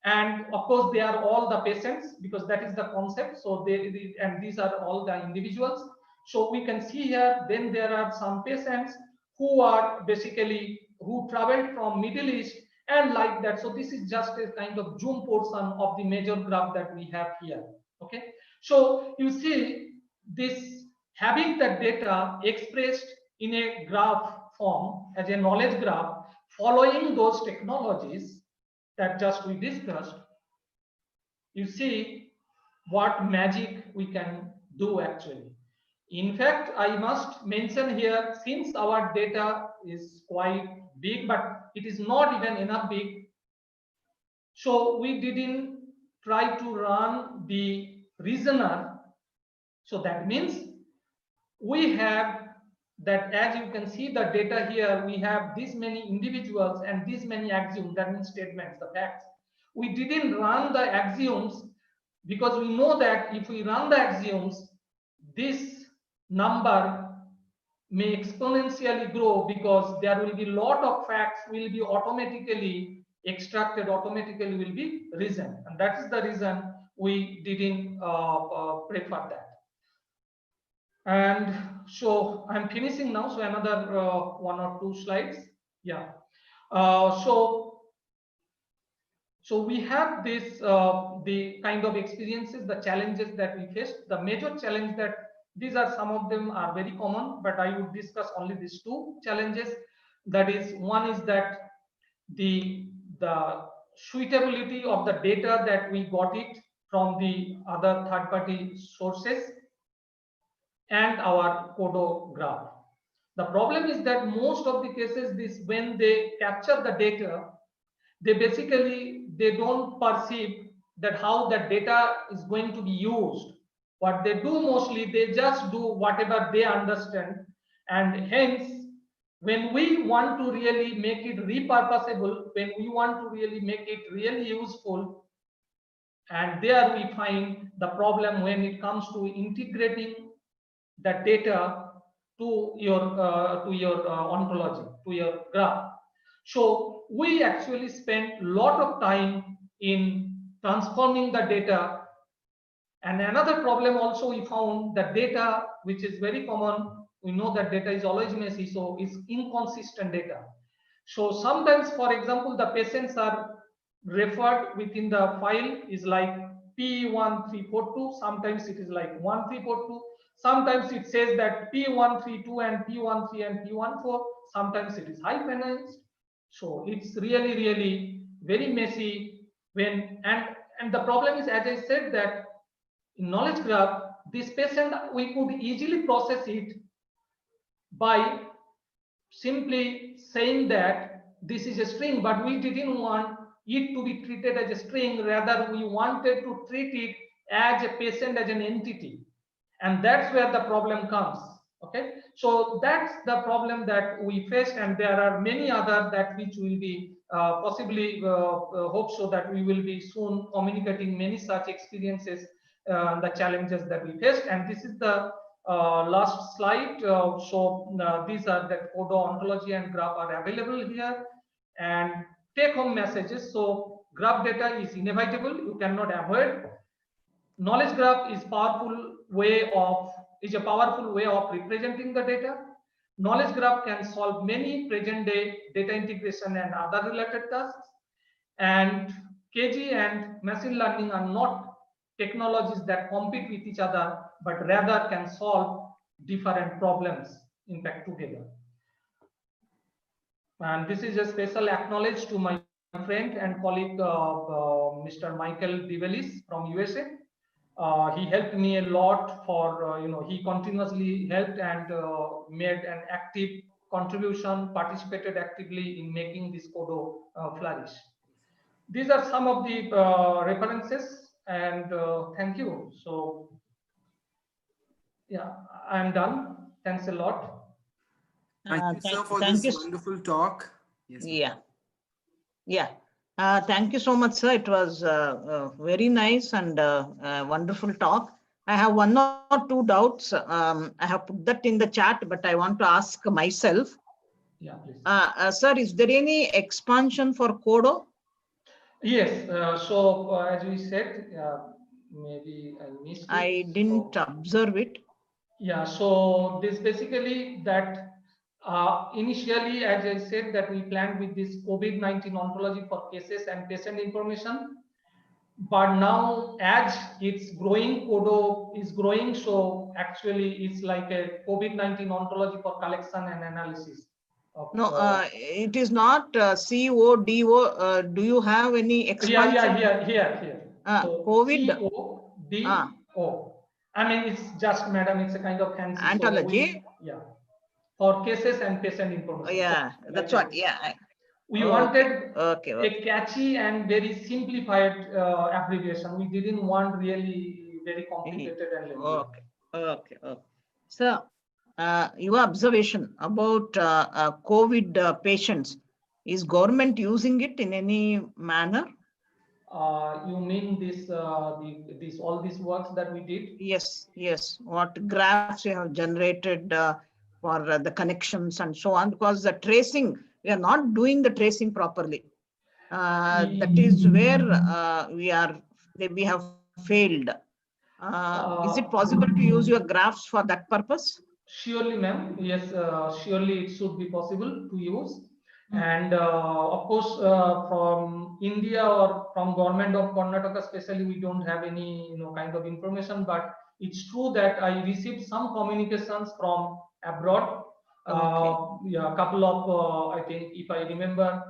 and of course they are all the patients because that is the concept. So and these are all the individuals. So we can see here, then there are some patients who are basically who traveled from Middle East and like that. So this is just a kind of zoom portion of the major graph that we have here. Okay, so you see this having the data expressed in a graph form as a knowledge graph following those technologies that just we discussed. You see what magic we can do actually. In fact, I must mention here, since our data is quite big, but it is not even enough big, so we didn't try to run the reasoner. So that means we have that, as you can see the data here, we have this many individuals and this many axioms, that means statements, the facts. We didn't run the axioms because we know that if we run the axioms, this number may exponentially grow because there will be a lot of facts will be automatically extracted, automatically will be reasoned, and that is the reason we didn't prefer that. And so I'm finishing now, so another 1 or 2 slides. Yeah. So we have this the kind of experiences, the challenges that we faced. The major challenge that these are, some of them are very common, but I would discuss only these 2 challenges. That is, one is that the suitability of the data that we got it from the other third-party sources and our Kodo graph. The problem is that most of the cases, when they capture the data, they don't perceive that how that data is going to be used. What they do mostly, they just do whatever they understand, and hence when we want to really make it repurposable, when we want to really make it really useful, and there we find the problem when it comes to integrating the data to your ontology, to your graph. So we actually spent a lot of time in transforming the data. And another problem also we found, the data, which is very common, we know that data is always messy, so it's inconsistent data. So sometimes, for example, the patients are referred within the file is like P1342, sometimes it is like 1342, sometimes it says that P132 and P13 and P14, sometimes it is hyphenized. So it's really very messy when, and the problem is, as I said, that in knowledge graph, this patient, we could easily process it by simply saying that this is a string, but we didn't want it to be treated as a string. Rather, we wanted to treat it as a patient, as an entity, and that's where the problem comes. Okay, so that's the problem that we faced, and there are many other that which will be possibly hope so that we will be soon communicating many such experiences, the challenges that we faced. And this is the last slide. These are the Kodo ontology and graph are available here, and take home messages. So graph data is inevitable, you cannot avoid. Knowledge graph is a powerful way of representing the data. Knowledge graph can solve many present day data integration and other related tasks. And KG and machine learning are not technologies that compete with each other, but rather can solve different problems, in fact, together. And this is a special acknowledge to my friend and colleague, Mr. Michael Divelis from USA. He helped me a lot for, he continuously helped and made an active contribution, participated actively in making this Kodo flourish. These are some of the references, and thank you. So, yeah, I'm done. Thanks a lot. Thank you, sir, for thank this you. wonderful talk. Yes, ma'am. Yeah. Yeah. Thank you so much, sir. It was very nice and wonderful talk. I have one or two doubts. I have put that in the chat, but I want to ask myself. Yeah, please. Sir, is there any expansion for Kodo? Yes. So as we said, maybe I missed it. I didn't observe it. Yeah. So this basically that initially, as I said, that we planned with this COVID-19 ontology for cases and patient information. But now, as it's growing, Kodo is growing. So actually, it's like a COVID-19 ontology for collection and analysis. No, it is not CODO. Do you have any expansion? Here. So COVID. CODO. I mean, it's just, madam, it's a kind of fancy. Ontology. So for cases and patient information. Yeah, so, that's like what. Yeah. We wanted okay. a catchy and very simplified abbreviation. We didn't want really very complicated and lengthy. Okay. So, your observation about COVID patients, is government using it in any manner? You mean this all these works that we did? Yes. What graphs you have generated for the connections and so on, because the tracing, we are not doing the tracing properly. That is where we have failed. Is it possible to use your graphs for that purpose? Surely, ma'am. Yes, surely it should be possible to use. And of course, from India or from government of Karnataka, especially, we don't have any kind of information. But it's true that I received some communications from abroad. A couple of I think, if I remember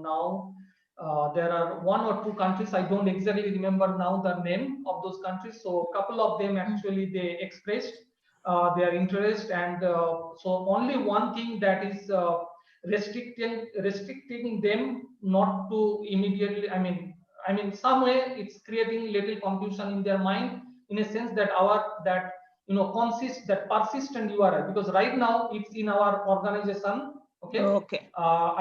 now, there are one or two countries. I don't exactly remember now the name of those countries. So a couple of them actually they expressed their interest, and so only one thing that is restricting them not to immediately. I mean, some way it's creating little confusion in their mind, in a sense that persistent URL, because right now it's in our organization. Okay.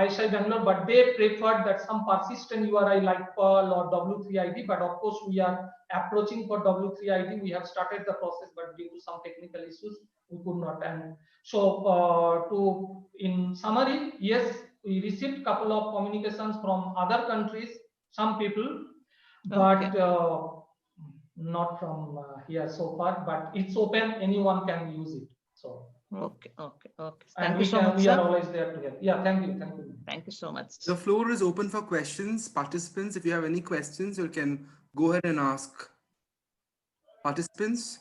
ISI Bangalore, but they preferred that some persistent URI like Perl or W3ID. But of course, we are approaching for W3ID. We have started the process, but due to some technical issues, we could not. And so, in summary, yes, we received a couple of communications from other countries, some people, but not from here so far. But it's open; anyone can use it. So. Okay. Thank you so much. We are always there together. Yeah, thank you. Thank you so much. The floor is open for questions. Participants, if you have any questions, you can go ahead and ask. Participants.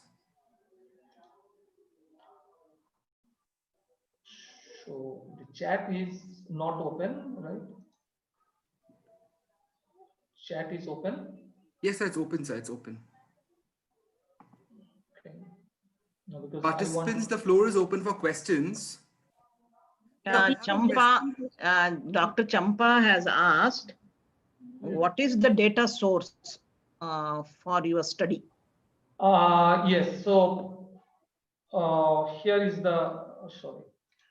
So the chat is not open, right? Chat is open. Yes, it's open, sir. It's open. Okay. No, because participants, the floor is open for questions. Champa, Dr. Champa has asked, what is the data source for your study? Yes. So here is the sorry.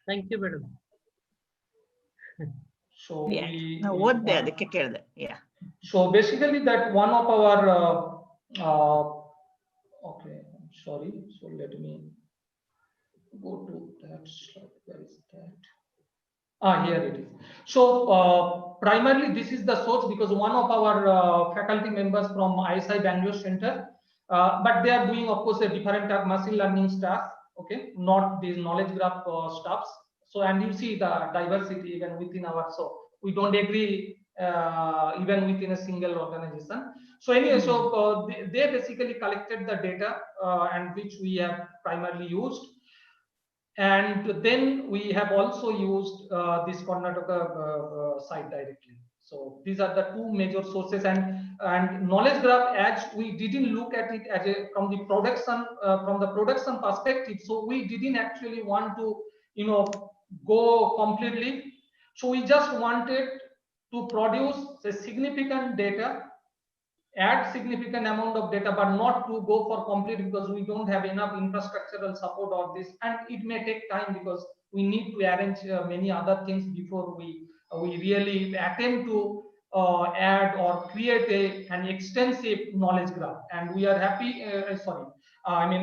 Thank you, madam. So what there? Yeah. So basically, that one of our okay. Sorry. So let me go to that slide. Where is that? Here it is. So primarily, this is the source, because one of our faculty members from ISI Bangalore Center, but they are doing, of course, a different machine learning stuff. Okay, not these knowledge graph stuffs. So, and you see the diversity even within our. So we don't agree even within a single organization. So anyway, so they basically collected the data and which we have primarily used. And then we have also used this Karnataka site directly. So these are the two major sources, and knowledge graph, as we didn't look at it as from the production perspective. So we didn't actually want to, go completely. So we just wanted to produce a significant data, add significant amount of data, but not to go for complete, because we don't have enough infrastructural support or this, and it may take time because we need to arrange many other things before we really attempt to add or create an extensive knowledge graph. And we are happy,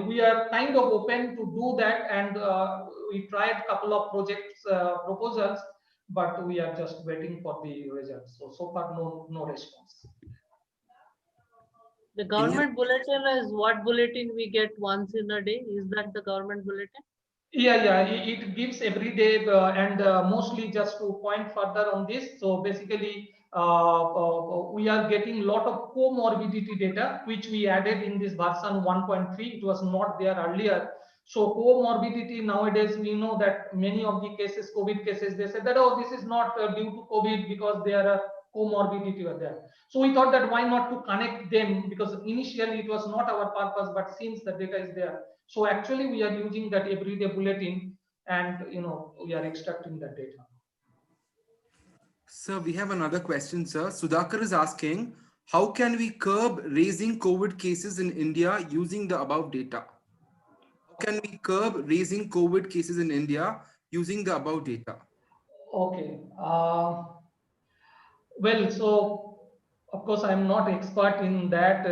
we are kind of open to do that, and we tried a couple of projects proposals, but we are just waiting for the results. So far no response. The government bulletin is what bulletin we get once in a day? Is that the government bulletin? Yeah, it gives every day, and mostly just to point further on this. So basically, we are getting a lot of comorbidity data, which we added in this version 1.3. It was not there earlier. So comorbidity nowadays, we know that many of the cases, COVID cases, they said that, oh, this is not due to COVID because there are comorbidity were there. So we thought that why not to connect them, because initially it was not our purpose, but since the data is there. So actually we are using that everyday bulletin, and we are extracting that data. Sir, we have another question, sir. Sudhakar is asking, how can we curb raising COVID cases in India using the above data? How can we curb raising COVID cases in India using the above data? Okay. Well, so of course I'm not expert in that,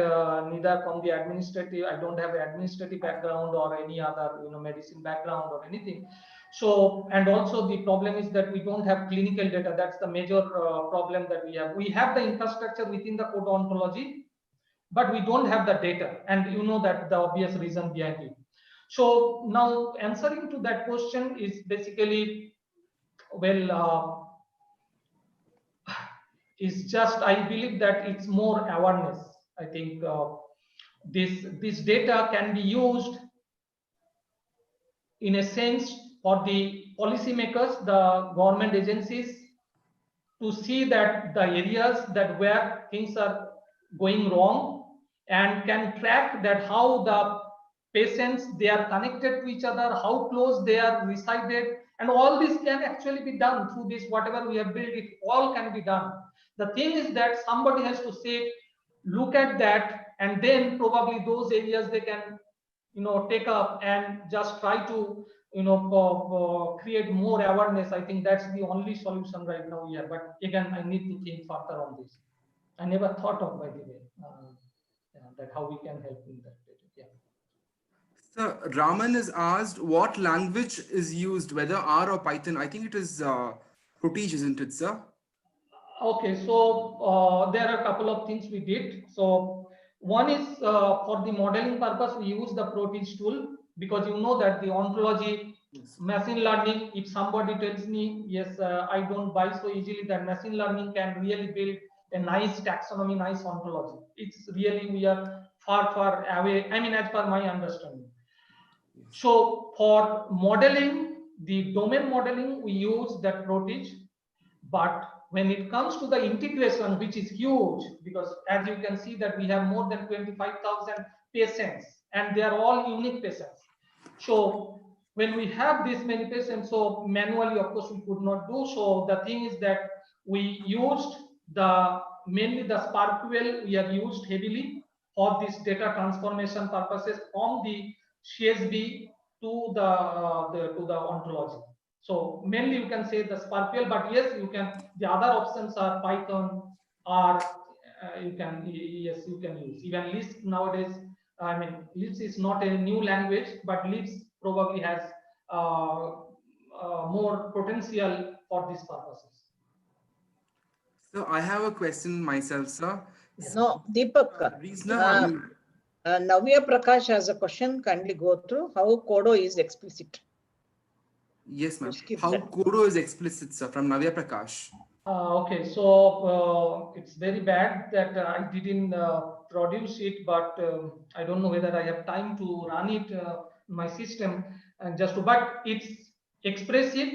neither from the administrative. I don't have an administrative background or any other medicine background or anything. So, and also the problem is that we don't have clinical data. That's the major problem that we have. We have the infrastructure within the code ontology, but we don't have the data, and that the obvious reason behind it. So now answering to that question is basically, well, is just, I believe that it's more awareness. I think this data can be used in a sense for the policymakers, the government agencies, to see that the areas that where things are going wrong, and can track that how the patients, they are connected to each other, how close they are resided, and all this can actually be done through this, whatever we have built, it all can be done. The thing is that somebody has to say, look at that, and then probably those areas they can take up and just try to create more awareness. I think that's the only solution right now here. But again, I need to think further on this. I never thought of, by the way, that how we can help in that. Yeah. Sir, Raman is asked what language is used, whether R or Python. I think it is Protege, isn't it, sir? Okay, so there are a couple of things we did. So one is for the modeling purpose, we use the Protege tool, because that the ontology, machine learning, if somebody tells me, yes, I don't buy so easily, that machine learning can really build a nice taxonomy, nice ontology. It's really, we are far away, I mean, as per my understanding. So for modeling, the domain modeling, we use that Protege, but when it comes to the integration, which is huge, because as you can see that we have more than 25,000 patients, and they are all unique patients. So when we have this many patients, so manually, of course, we could not do. So the thing is that we used mainly the SparkQL we have used heavily for this data transformation purposes from the CSV to the ontology. So mainly you can say the SparkQL, but yes, you can, the other options are Python, or you can use even Lisp nowadays. I mean, Lisp is not a new language, but Lisp probably has more potential for these purposes. So I have a question myself, sir. No, Deepak. Navya Prakash has a question. Kindly go through how Kodo is explicit. Yes, ma'am. How Kodo is explicit, sir, from Navya Prakash. Okay, so it's very bad that I didn't produce it, but I don't know whether I have time to run it my system and just to, but it's expressive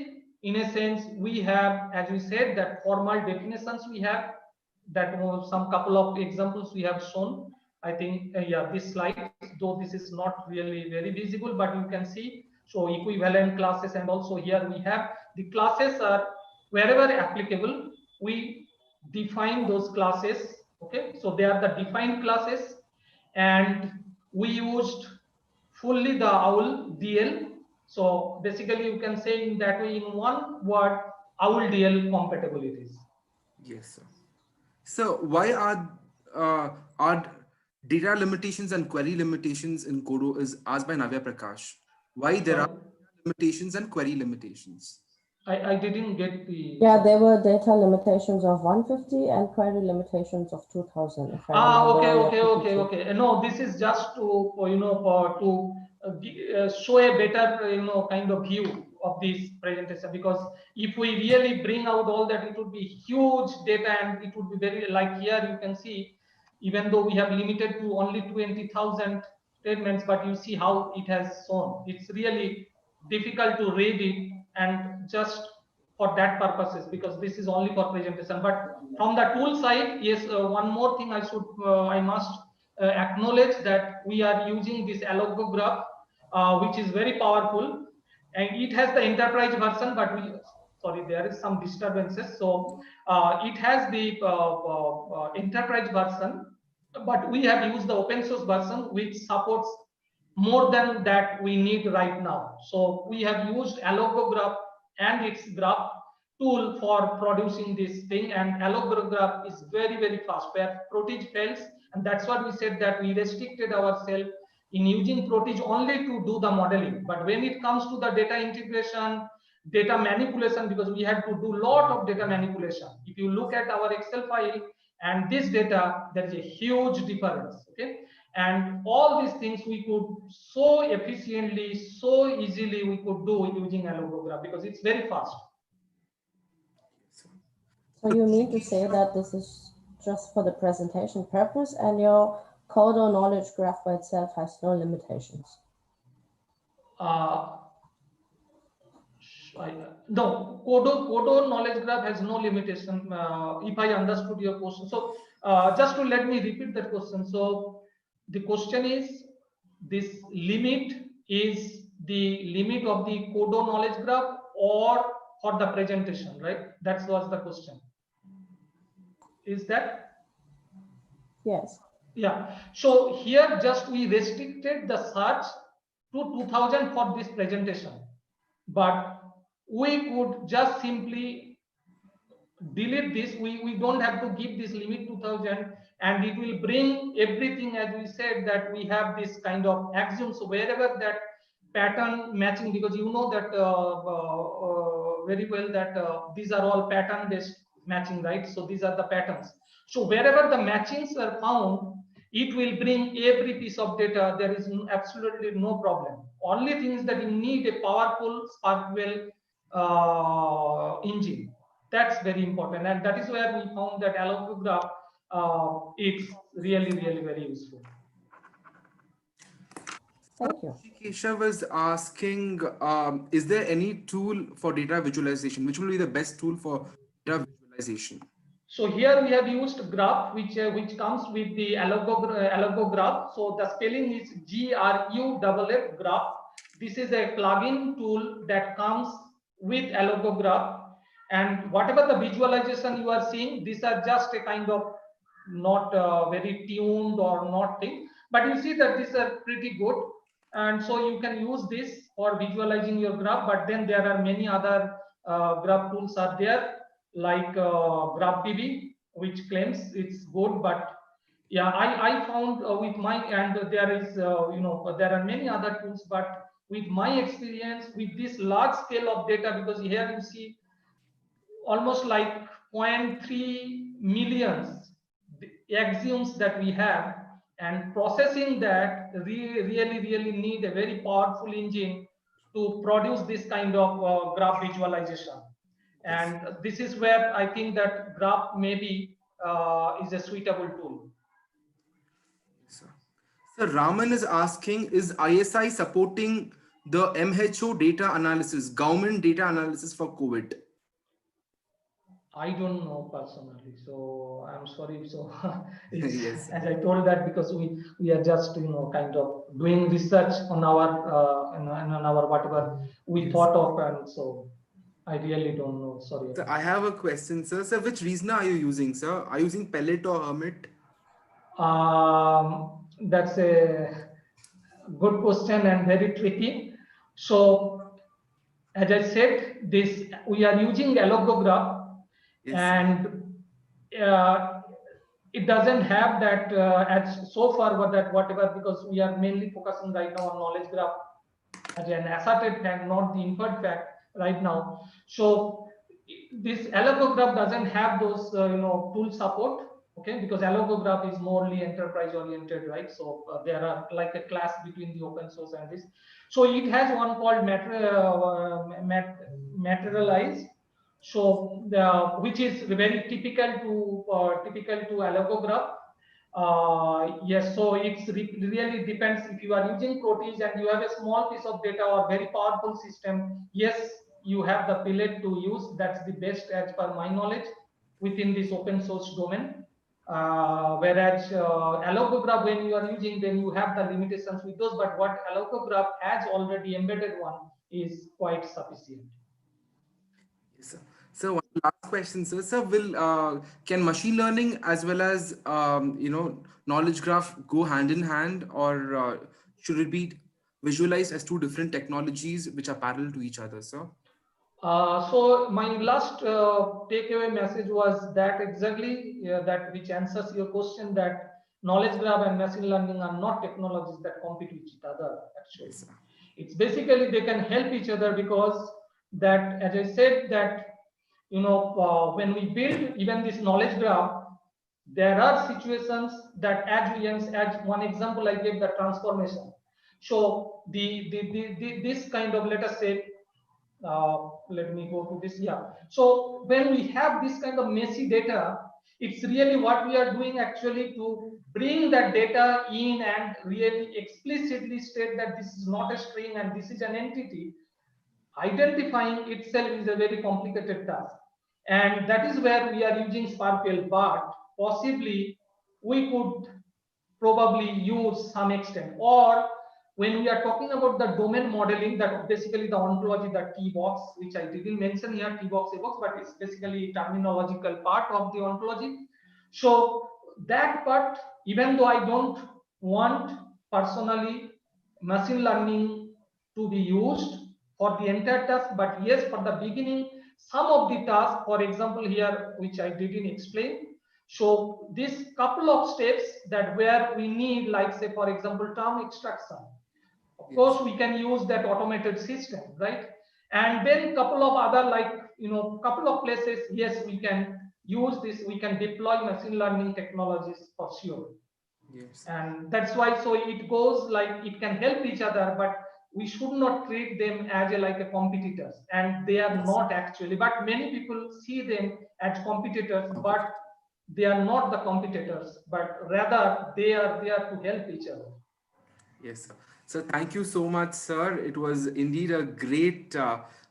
in a sense. We have, as we said, that formal definitions we have, that was some couple of examples we have shown. I think yeah, this slide, though this is not really very visible, but you can see. So equivalent classes, and also here we have the classes are wherever applicable, we define those classes. Okay, so they are the defined classes, and we used fully the OWL DL. So basically you can say in that way, in one word, OWL DL compatibilities. Yes, sir. So why are data limitations and query limitations in Kodo is asked by Navya Prakash. Why there are limitations and query limitations? I didn't get the. Yeah, there were data limitations of 150 and query limitations of 2000. If I remember Okay. No, this is just to show a better kind of view of this presentation, because if we really bring out all that, it would be huge data, and it would be very, like here you can see, even though we have limited to only 20,000 statements, but you see how it has shown. It's really difficult to read it, and just for that purposes, because this is only for presentation. But from the tool side, yes, one more thing I must acknowledge, that we are using this allogograph, which is very powerful, and it has the enterprise version, but sorry, there is some disturbances. So it has the enterprise version, but we have used the open source version, which supports more than that we need right now. So we have used allogograph and its graph tool for producing this thing, and allogograph is very fast, where Protige fails, and that's what we said, that we restricted ourselves in using Protige only to do the modeling. But when it comes to the data integration, data manipulation, because we had to do a lot of data manipulation. If you look at our Excel file and this data, there is a huge difference. Okay, and all these things we could so efficiently, so easily we could do using allogograph, because it's very fast. So you mean to say that this is just for the presentation purpose, and your Kodo knowledge graph by itself has no limitations? No, Kodo knowledge graph has no limitation, if I understood your question. So just to let me repeat that question. So the question is, this limit is the limit of the Kodo knowledge graph, or for the presentation, right? That was the question. Is that? Yes. Yeah. So here just we restricted the search to 2000 for this presentation, but we could just simply delete this. We don't have to give this limit 2000, and it will bring everything, as we said, that we have this kind of axioms. So wherever that pattern matching, because you know that very well that these are all pattern based matching, right? So these are the patterns. So wherever the matchings are found, it will bring every piece of data. There is absolutely no problem. Only thing is that you need a powerful SparkQL engine. That's very important, and that is where we found that allogograph it's really very useful. Thank you. Keshav was asking, is there any tool for data visualization? Which will be the best tool for data visualization? So here we have used graph, which comes with the allogograph. So the spelling is GRUFF graph. This is a plugin tool that comes with allogograph, and whatever the visualization you are seeing, these are just a kind of not very tuned or not thing, but you see that these are pretty good, and so you can use this for visualizing your graph. But then there are many other graph tools are there, like GraphDB, which claims it's good. But yeah, I found with my, and there is there are many other tools, but with my experience with this large scale of data, because here you see almost like 0.3 millions axioms that we have, and processing that really need a very powerful engine to produce this kind of graph visualization. And this is where I think that graph maybe is a suitable tool. So Raman is asking, is ISI supporting the MHO data analysis, government data analysis for COVID? I don't know personally, so I'm sorry. So it's, Yes. as I told that, because we are just kind of doing research on our on our whatever we Yes. thought of, and so I really don't know. Sorry. So I have a question, sir. Sir, which Reasoner are you using, sir? Are you using Pellet or Hermit? That's a good question and very tricky. So as I said, this we are using allograph, Yes. and it doesn't have that as so far whatever, because we are mainly focusing right now on knowledge graph as an asserted fact, not the inferred fact right now. So this allograph doesn't have those tool support, okay, because allograph is morely enterprise oriented, right? So there are like a class between the open source and this. So it has one called materialize, so which is very typical to allograph. Yes, so it's really depends. If you are using Proteus and you have a small piece of data or very powerful system, yes, you have the Pellet to use. That's the best as per my knowledge within this open source domain. Whereas allograph, when you are using, then you have the limitations with those. But what allograph has already embedded one is quite sufficient. Yes, sir. So one last question, sir. Sir, can machine learning as well as knowledge graph go hand in hand, or should it be visualized as two different technologies which are parallel to each other, sir? So my last takeaway message was that exactly that which answers your question, that knowledge graph and machine learning are not technologies that compete with each other. Actually, Yes, sir. it's basically they can help each other, because that, as I said, that when we build even this knowledge graph, there are situations that as one example I gave, the transformation. So this kind of, let us say, let me go to this. Yeah, so when we have this kind of messy data, it's really what we are doing actually to bring that data in and really explicitly state that this is not a string and this is an entity. Identifying itself is a very complicated task, and that is where we are using SPARQL, but possibly we could probably use some extent. Or when we are talking about the domain modeling, that basically the ontology, the T-box, which I didn't mention here, T-box, A-box, but it's basically terminological part of the ontology. So that part, even though I don't want personally machine learning to be used for the entire task, but yes, for the beginning, some of the tasks, for example here, which I didn't explain. So this couple of steps that where we need, like say, for example, term extraction. Of course, we can use that automated system, right? And then couple of other, like, couple of places, yes, we can use this, we can deploy machine learning technologies for sure. Yes. And that's why, so it goes like it can help each other, but we should not treat them as like a competitors, and they are not actually, but many people see them as competitors, but they are not the competitors, but rather they are there to help each other. Yes, sir. So thank you so much, sir. It was indeed a great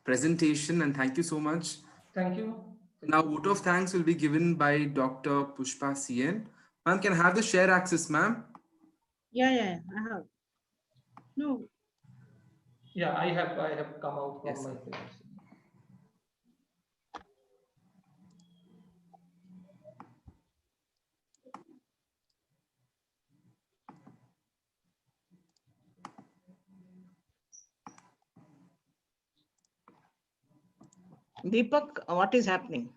presentation, and thank you so much. Thank you. Now, vote of thanks will be given by Dr. Pushpa CN. Ma'am, can I have the share access, ma'am? Yeah, I have. No. Yeah, I have come out from Yes, my sir. page. Deepak, what is happening?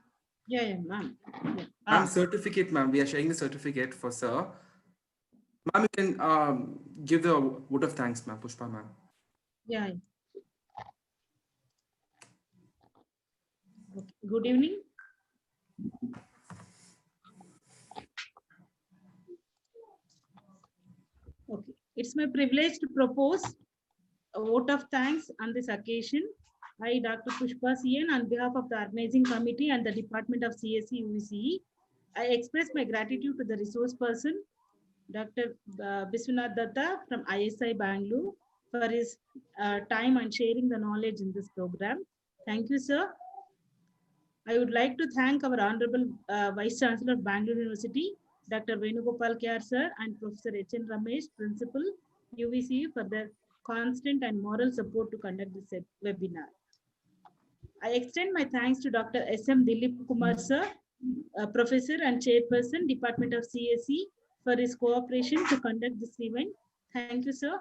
Yeah, ma'am. Yeah. Ma'am, certificate, ma'am. We are sharing the certificate for sir. Ma'am, you can give the vote of thanks, ma'am. Pushpa, ma'am. Yeah. Okay. Good evening. Okay. It's my privilege to propose a vote of thanks on this occasion I, Dr. Pushpa CN, on behalf of the organizing committee and the Department of CSE UVCE, I express my gratitude to the resource person, Dr. Biswanath Datta from ISI Bangalore, for his time and sharing the knowledge in this program. Thank you, sir. I would like to thank our Honorable Vice Chancellor of Bangalore University, Dr. Venugopal K.R. sir, and Professor H.N. Ramesh, Principal, UVCE, for their constant and moral support to conduct this webinar. I extend my thanks to Dr. S.M. Dilip Kumar sir, Professor and Chairperson, Department of CSE, for his cooperation to conduct this event. Thank you, sir.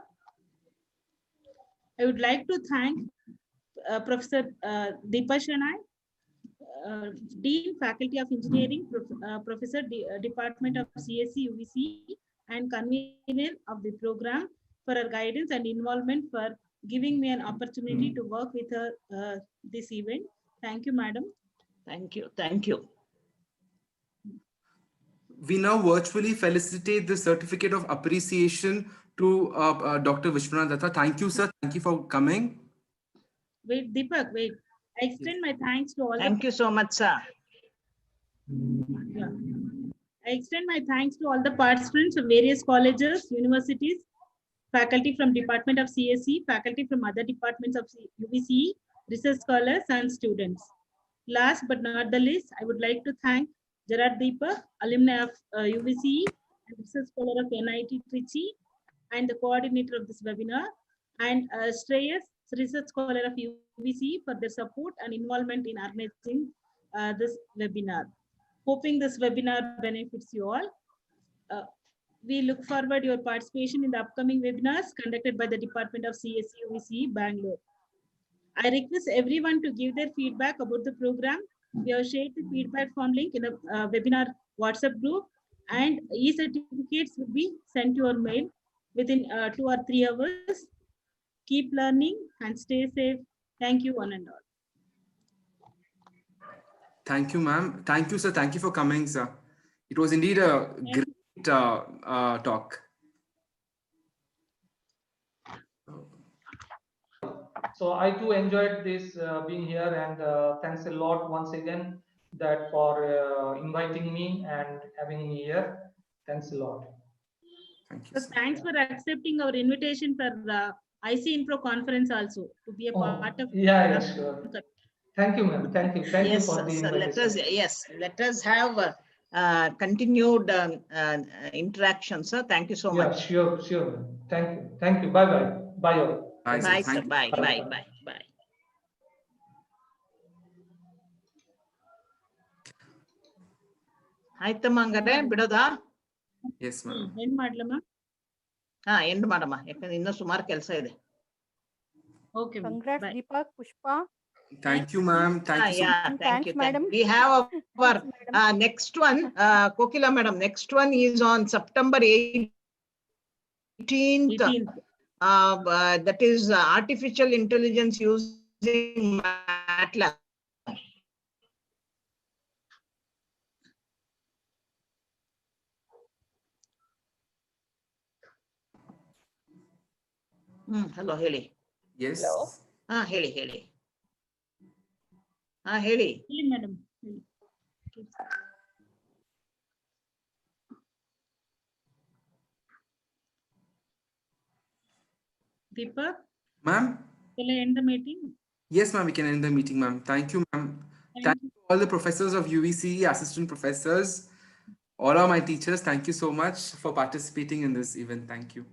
I would like to thank Professor Deepa Shanai, Dean, Faculty of Engineering, Professor, Department of CSE, UVC, and convener of the program, for her guidance and involvement, for giving me an opportunity to work with her this event. Thank you, madam. Thank you. Thank you. We now virtually felicitate the certificate of appreciation to Dr. Vishwanath Datta. Thank you, sir. Thank you for coming. Wait, Deepak, wait. I extend my thanks to all. Thank you so much, sir. Yeah. I extend my thanks to all the participants of various colleges, universities, faculty from Department of CSE, faculty from other departments of UVCE, research scholars, and students. Last but not the least, I would like to thank Gerard Deepak, alumni of UVCE, and research scholar of NIT Trichy, and the coordinator of this webinar, and Shreyas, research scholar of UVCE, for their support and involvement in organizing this webinar. Hoping this webinar benefits you all. We look forward to your participation in the upcoming webinars conducted by the Department of CSE UVCE Bangalore. I request everyone to give their feedback about the program. We have shared the feedback form link in the webinar WhatsApp group, and e-certificates will be sent to your mail within 2 or 3 hours. Keep learning and stay safe. Thank you, one and all. Thank you, ma'am. Thank you, sir. Thank you for coming, sir. It was indeed a great talk. So I too enjoyed this being here, and thanks a lot once again that for inviting me and having me here. Thanks a lot. Thank you. So thanks for accepting our invitation for the IC Info conference also to be a part of. Yeah, sure. Thank you, ma'am. Thank you. Thank you for the invitation. Let us have continued interaction, sir. Thank you so much. Sure. Thank you. Thank you. Bye bye. Bye all. Bye, Bye, sir. sir. Bye. ಆಯ್ತಮ್ಮ ಹಂಗಾರೆ ಬಿಡೋದಾ? Yes, ma'am. End ಮಾಡ್ಲಮ್ಮ? End ಮಾಡಮ್ಮ, ಯಾಕಂದ್ರೆ ಇನ್ನೂ ಸುಮಾರು ಕೆಲಸ ಇದೆ. Okay. Congrats, bye. Deepak, Pushpa. Thank you, ma'am. Thank you so much. Thank Thanks, you. madam. We have our Thanks, madam. next one, Kokila madam. Next one is on September 18th. 18th. That is artificial intelligence using MATLAB. Hello, ಹೇಳಿ. Yes. ಹೇಳಿ. ಹೇಳಿ. ಹೇಳಿ madam. Deepak, Ma'am? shall I end the meeting? Yes, ma'am. We can end the meeting, ma'am. Thank you, ma'am. Thank you to all the professors of UVCE, assistant professors, all of my teachers. Thank you so much for participating in this event. Thank you.